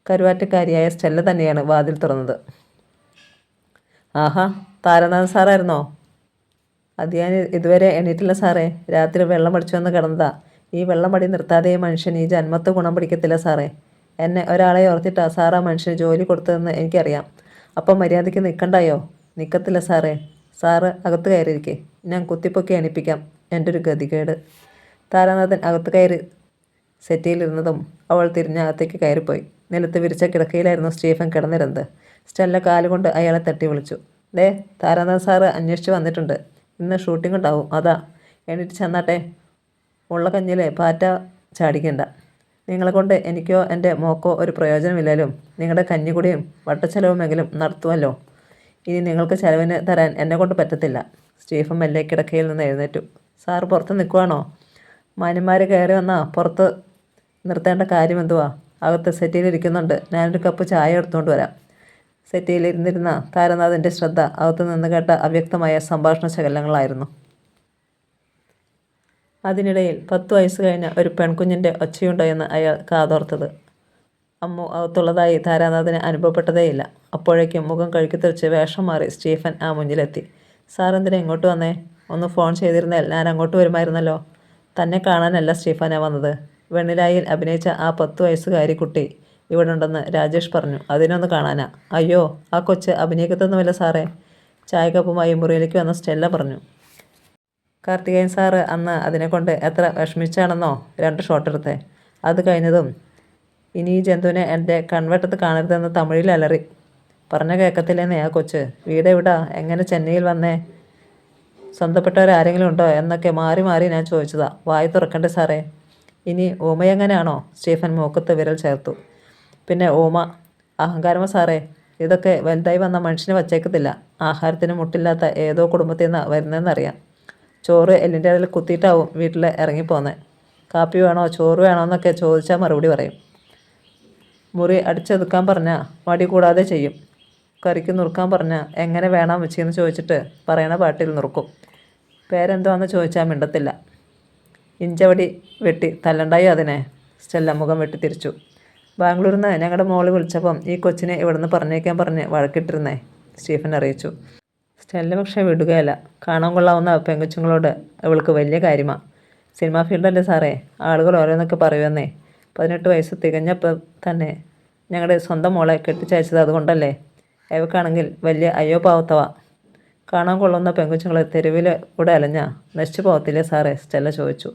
കരുവാറ്റക്കാരിയായ സ്റ്റെല്ല തന്നെയാണ് വാതിൽ തുറന്നത്. ആഹാ, താരനാഥൻ സാറായിരുന്നോ? അത് ഞാൻ ഇതുവരെ എണീറ്റില്ല സാറേ. രാത്രി വെള്ളം അടിച്ചു വന്ന് കിടന്നതാ. ഈ വെള്ളം അടി നിർത്താതെ മനുഷ്യൻ ഈ ജന്മത്ത് ഗുണം പിടിക്കത്തില്ല സാറേ. എന്നെ ഒരാളെ ഓർത്തിട്ടാ സാറാ മനുഷ്യന് ജോലി കൊടുത്തതെന്ന് എനിക്കറിയാം. അപ്പം മര്യാദയ്ക്ക് നിൽക്കണ്ടായോ? നിൽക്കത്തില്ല സാറേ. സാറ് അകത്ത് കയറിയിരിക്കെ, ഞാൻ കുത്തിപ്പൊക്കി എണിപ്പിക്കാം. എൻ്റെ ഒരു ഗതികേട്. താരനാഥൻ അകത്ത് കയറി സെറ്റിയിലിരുന്നതും അവൾ തിരിഞ്ഞകത്തേക്ക് കയറിപ്പോയി. നിലത്ത് വിരിച്ച കിടക്കയിലായിരുന്നു സ്റ്റീഫൻ കിടന്നിരുന്നത്. സ്റ്റെല്ല കാലുകൊണ്ട് അയാളെ തട്ടി വിളിച്ചു. ദേ, താരനാഥൻ സാറ് അന്വേഷിച്ച് വന്നിട്ടുണ്ട്. ഇന്ന് ഷൂട്ടിംഗ് ഉണ്ടാവും, അതാ. എണീറ്റ് ചെന്നാട്ടെ. ഉള്ള കഞ്ഞിലെ പാറ്റ ചാടിക്കണ്ട. നിങ്ങളെ കൊണ്ട് എനിക്കോ എൻ്റെ മോക്കോ ഒരു പ്രയോജനമില്ലാലും നിങ്ങളുടെ കഞ്ഞിക്കുടിയും വട്ടച്ചെലവുമെങ്കിലും നടത്തുമല്ലോ. ഇനി നിങ്ങൾക്ക് ചെലവിന് തരാൻ എന്നെ കൊണ്ട് പറ്റത്തില്ല. സ്റ്റീഫൻ മെല്ലെ കിടക്കയിൽ നിന്ന് എഴുന്നേറ്റു. സാറ് പുറത്ത് നിൽക്കുവാണോ? മാന്യന്മാർ കയറി വന്നാൽ പുറത്ത് നിർത്തേണ്ട കാര്യം എന്തുവാ? അകത്ത് സെറ്റിയിലിരിക്കുന്നുണ്ട്. ഞാനൊരു കപ്പ് ചായ എടുത്തുകൊണ്ട് വരാം. സെറ്റിയിലിരുന്നിരുന്ന താരനാഥൻ്റെ ശ്രദ്ധ അകത്തു നിന്ന് കേട്ട അവ്യക്തമായ സംഭാഷണ ശകലങ്ങളായിരുന്നു. അതിനിടയിൽ 10 വയസ്സ് കഴിഞ്ഞ ഒരു പെൺകുഞ്ഞിൻ്റെ ഒച്ചയുണ്ടോ എന്ന് അയാൾ കാതോർത്തത്. അമ്മു അകത്തുള്ളതായി താരാനാഥിന് അനുഭവപ്പെട്ടതേയില്ല. അപ്പോഴേക്കും മുഖം കഴുകിത്തെറിച്ച് വേഷം മാറി സ്റ്റീഫൻ ആ മുന്നിലെത്തി. സാറെന്തിനാ ഇങ്ങോട്ട് വന്നേ? ഒന്ന് ഫോൺ ചെയ്തിരുന്നാൽ ഞാൻ അങ്ങോട്ട് വരുമായിരുന്നല്ലോ. തന്നെ കാണാനല്ല സ്റ്റീഫനാ വന്നത്. വെണ്ണിലായിൽ അഭിനയിച്ച ആ 10 വയസ്സുകാരി കുട്ടി ഇവിടെ ഉണ്ടെന്ന് രാജേഷ് പറഞ്ഞു. അതിനൊന്ന് കാണാനാ? അയ്യോ, ആ കൊച്ച് അഭിനയിക്കത്തൊന്നുമില്ല സാറേ. ചായക്കപ്പുമായി മുറിയിലേക്ക് വന്ന സ്റ്റെല്ല പറഞ്ഞു. കാർത്തികേയൻ സാറ് അന്ന് അതിനെക്കൊണ്ട് എത്ര വിഷമിച്ചാണെന്നോ 2 ഷോട്ട് എടുത്തേ. അത് കഴിഞ്ഞതും ഇനി ഈ ജന്തുവിനെ എൻ്റെ കൺവെട്ടത്ത് കാണരുതെന്ന് തമിഴിൽ അലറി. പറഞ്ഞ കേൾക്കത്തില്ലെന്നേ ആ കൊച്ച്. വീടെവിടാ? എങ്ങനെ ചെന്നൈയിൽ വന്നേ? സ്വന്തപ്പെട്ടവരാരെങ്കിലും ഉണ്ടോ എന്നൊക്കെ മാറി മാറി ഞാൻ ചോദിച്ചതാ. വായി തുറക്കണ്ടേ സാറേ? ഇനി ഊമയെങ്ങനെയാണോ? സ്റ്റീഫൻ മൂക്കത്ത് വിരൽ ചേർത്തു. പിന്നെ ഊമ അഹങ്കാരമോ സാറേ? ഇതൊക്കെ വലുതായി വന്ന മനുഷ്യനെ വച്ചേക്കത്തില്ല. ആഹാരത്തിന് മുട്ടില്ലാത്ത ഏതോ കുടുംബത്തിൽ നിന്നാണ് വരുന്നതെന്നറിയാം. ചോറ് എല്ലിൻ്റെ ഇടയിൽ കുത്തിയിട്ടാവും വീട്ടിൽ ഇറങ്ങിപ്പോന്നേ. കാപ്പി വേണോ ചോറ് വേണോ എന്നൊക്കെ ചോദിച്ചാൽ മറുപടി പറയും. മുറി അടിച്ചൊതുക്കാൻ പറഞ്ഞാൽ മടി കൂടാതെ ചെയ്യും. കറിക്ക് നുറുക്കാൻ പറഞ്ഞാൽ എങ്ങനെ വേണം വെച്ചെന്ന് ചോദിച്ചിട്ട് പറയണ പാട്ടിൽ നുറുക്കും. പേരെന്തുവാന്ന് ചോദിച്ചാൽ മിണ്ടത്തില്ല. ഇഞ്ചവടി വെട്ടി തല്ലണ്ടായി അതിനെ. സ്റ്റെല്ല മുഖം വെട്ടി തിരിച്ചു. ബാംഗ്ലൂരിൽ നിന്ന് ഞങ്ങളുടെ മോള് വിളിച്ചപ്പം ഈ കൊച്ചിനെ ഇവിടുന്ന് പറഞ്ഞേക്കാൻ പറഞ്ഞ് വഴക്കിട്ടിരുന്നേ, സ്റ്റീഫൻ അറിയിച്ചു. സ്റ്റെല്ല പക്ഷേ വിടുകയല്ല. കാണാൻ കൊള്ളാവുന്ന പെങ്കൊച്ചുങ്ങളോട് അവൾക്ക് വലിയ കാര്യമാണ്. സിനിമാ ഫീൽഡല്ലേ സാറേ, ആളുകൾ ഓരോന്നൊക്കെ പറയുമെന്നേ. 18 വയസ്സ് തികഞ്ഞപ്പോൾ തന്നെ ഞങ്ങളുടെ സ്വന്തം മോളെ കെട്ടിച്ചയച്ചത് അതുകൊണ്ടല്ലേ. അവൾക്കാണെങ്കിൽ വലിയ അയ്യോ പാവത്തവ. കാണാൻ കൊള്ളുന്ന പെങ്കൊച്ചുങ്ങൾ തെരുവിൽ കൂടെ അലഞ്ഞാ നശിച്ചു പോകത്തില്ലേ സാറേ? സ്റ്റെല്ല ചോദിച്ചു.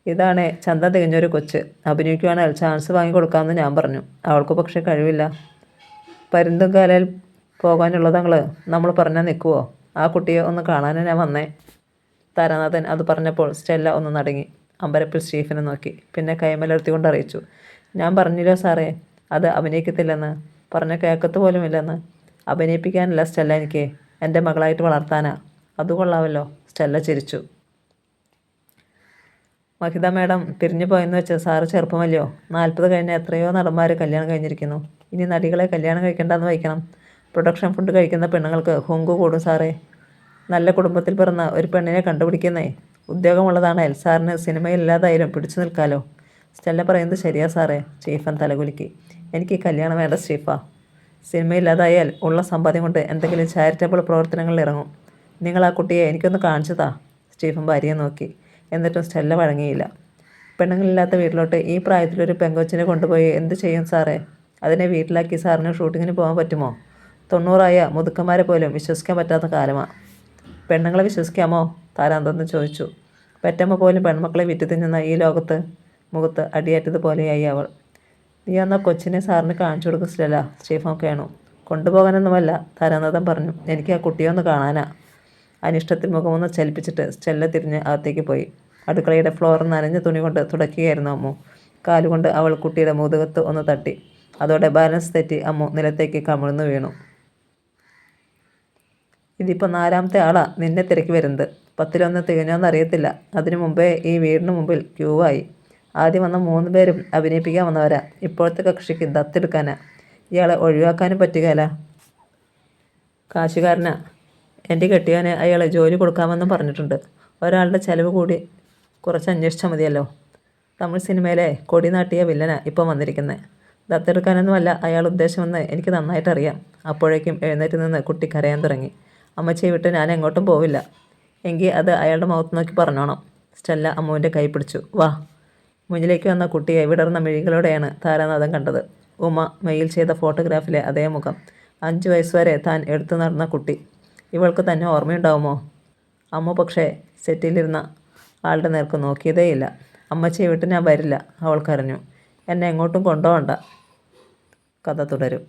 ഇതാണേ ചന്തം തികഞ്ഞൊരു കൊച്ച്. അഭിനയിക്കുവാണെങ്കിൽ ചാൻസ് വാങ്ങിക്കൊടുക്കാമെന്ന് ഞാൻ പറഞ്ഞു. അവൾക്ക് പക്ഷേ കഴിവില്ല. പരുന്തുംകാലയിൽ പോകാനുള്ളതങ്ങൾ നമ്മൾ പറഞ്ഞാൽ നിൽക്കുമോ? ആ കുട്ടിയെ ഒന്ന് കാണാനാണ് ഞാൻ വന്നേ. താരാനാഥൻ അത് പറഞ്ഞപ്പോൾ സ്റ്റെല്ല ഒന്ന് നടുങ്ങി. അമ്പരപ്പിൽ സ്റ്റീഫനെ നോക്കി. പിന്നെ കൈമലർത്തിക്കൊണ്ട് അറിയിച്ചു. ഞാൻ പറഞ്ഞില്ലോ സാറേ, അത് അഭിനയിക്കത്തില്ലെന്ന്. പറഞ്ഞ കേൾക്കത്ത് പോലുമില്ലെന്ന്. അഭിനയിപ്പിക്കാനല്ല സ്റ്റെല്ല എനിക്ക്, എൻ്റെ മകളായിട്ട് വളർത്താനാ. അത് കൊള്ളാമല്ലോ. സ്റ്റെല്ല ചിരിച്ചു. മഹിത മേഡം പിരിഞ്ഞു പോയെന്ന് വെച്ച് സാറ് ചെറുപ്പമല്ലയോ? 40 കഴിഞ്ഞ എത്രയോ നടന്മാർ കല്യാണം കഴിഞ്ഞിരിക്കുന്നു. ഇനി നടികളെ കല്യാണം കഴിക്കേണ്ടെന്ന് വയ്ക്കണം. പ്രൊഡക്ഷൻ ഫുഡ് കഴിക്കുന്ന പെണ്ണുങ്ങൾക്ക് ഹുങ്ക് കൂടും സാറേ. നല്ല കുടുംബത്തിൽ പിറന്ന ഒരു പെണ്ണിനെ കണ്ടുപിടിക്കുന്നേ. ഉദ്യോഗമുള്ളതാണേൽ സാറിന് സിനിമയില്ലാതായാലും പിടിച്ചു നിൽക്കാലോ. സ്റ്റെല്ല പറയുന്നത് ശരിയാ സാറേ. സ്റ്റീഫൻ തലകുലുക്കി. എനിക്ക് കല്യാണം വേണ്ട സ്റ്റീഫാ. സിനിമയില്ലാതായാൽ ഉള്ള സമ്പാദ്യം കൊണ്ട് എന്തെങ്കിലും ചാരിറ്റബിൾ പ്രവർത്തനങ്ങളിൽ ഇറങ്ങും. നിങ്ങൾ ആ കുട്ടിയെ എനിക്കൊന്ന് കാണിച്ചതാ. സ്റ്റീഫൻ ഭാര്യയെ നോക്കി. എന്നിട്ടും സ്റ്റെല്ല വഴങ്ങിയില്ല. പെണ്ണുങ്ങളില്ലാത്ത വീട്ടിലോട്ട് ഈ പ്രായത്തിലൊരു പെങ്കൊച്ചിനെ കൊണ്ടുപോയി എന്ത് ചെയ്യും സാറേ? അതിനെ വീട്ടിലാക്കി സാറിന് ഷൂട്ടിങ്ങിന് പോകാൻ പറ്റുമോ? 90 മുതുക്കന്മാരെ പോലും വിശ്വസിക്കാൻ പറ്റാത്ത കാലമാണ്. പെണ്ണുങ്ങളെ വിശ്വസിക്കാമോ? താരാന്തന്ന് ചോദിച്ചു. പെറ്റമ്മ പോലും പെൺമക്കളെ വിറ്റ് തിന്നുന്ന ഈ ലോകത്ത്. മുഖത്ത് അടിയേറ്റതുപോലെയായി അവൾ. നീ എന്നാൽ കൊച്ചിനെ സാറിന് കാണിച്ചു കൊടുക്കും സ്റ്റെല്ല. സ്റ്റീഫൻ കേണു. കൊണ്ടുപോകാനൊന്നുമല്ല, താരാനാഥൻ പറഞ്ഞു. എനിക്ക് ആ കുട്ടിയെ ഒന്ന് കാണാനാ. അനിഷ്ടത്തിൽ മുഖമൊന്ന് ചലിപ്പിച്ചിട്ട് സ്റ്റെല്ല തിരിഞ്ഞ് അകത്തേക്ക് പോയി. അടുക്കളയുടെ ഫ്ലോർ നനഞ്ഞ തുണി കൊണ്ട് തുടക്കുകയായിരുന്നു അമ്മു. കാലുകൊണ്ട് അവൾ കുട്ടിയുടെ മുതുകത്ത് ഒന്ന് തട്ടി. അതോടെ ബാലൻസ് തെറ്റി അമ്മു നിലത്തേക്ക് കമിഴ്ന്നു വീണു. ഇതിപ്പോൾ 4ാമത്തെ ആളാ നിന്നെ തിരക്കി വരുന്നത്. 10-1 തികഞ്ഞോന്നറിയത്തില്ല. അതിനു മുമ്പേ ഈ വീടിന് മുമ്പിൽ ക്യൂ ആയി. ആദ്യം വന്ന 3 പേരും അഭിനയിപ്പിക്കാൻ വന്നവരാ. ഇപ്പോഴത്തെ കക്ഷിക്ക് ദത്തെടുക്കാനാ. ഇയാളെ ഒഴിവാക്കാനും പറ്റുകയില്ല. കാശുകാരനാ. എൻ്റെ കെട്ടിയവന് അയാളെ ജോലി കൊടുക്കാമെന്നും പറഞ്ഞിട്ടുണ്ട്. ഒരാളുടെ ചിലവ് കൂടി കുറച്ച് അന്വേഷിച്ചാൽ മതിയല്ലോ. തമിഴ് സിനിമയിലെ കൊടി നാട്ടിയ വില്ലനാ ഇപ്പം വന്നിരിക്കുന്നത്. ദത്തെടുക്കാനൊന്നുമല്ല അയാൾ ഉദ്ദേശമെന്ന് എനിക്ക് നന്നായിട്ടറിയാം. അപ്പോഴേക്കും എഴുന്നേറ്റ് നിന്ന് കുട്ടി കരയാൻ തുടങ്ങി. അമ്മച്ചിയെ വിട്ട് ഞാൻ എങ്ങോട്ടും പോവില്ല. എങ്കിൽ അത് അയാളുടെ മുഖത്ത് നോക്കി പറഞ്ഞോണം. സ്റ്റെല്ല അമ്മുവിൻ്റെ കൈ പിടിച്ചു. വാ. മുന്നിലേക്ക് വന്ന കുട്ടിയെ വിടർന്ന മിഴികളോടെയാണ് താരാനാഥൻ കണ്ടത്. ഉമ മെയിൽ ചെയ്ത ഫോട്ടോഗ്രാഫിലെ അതേ മുഖം. 5 വയസ്സുവരെ താൻ എടുത്തു നടന്ന കുട്ടി. ഇവൾക്ക് തന്നെ ഓർമ്മയുണ്ടാവുമോ? അമ്മു പക്ഷേ സെറ്റിലിരുന്ന ആളുടെ നേർക്ക് നോക്കിയതേയില്ല. അമ്മച്ചിയെ വിട്ട് ഞാൻ വരില്ല, അവൾ കരഞ്ഞു. എന്നെ എങ്ങോട്ടും കൊണ്ടുപോകണ്ട. കഥ തുടരും.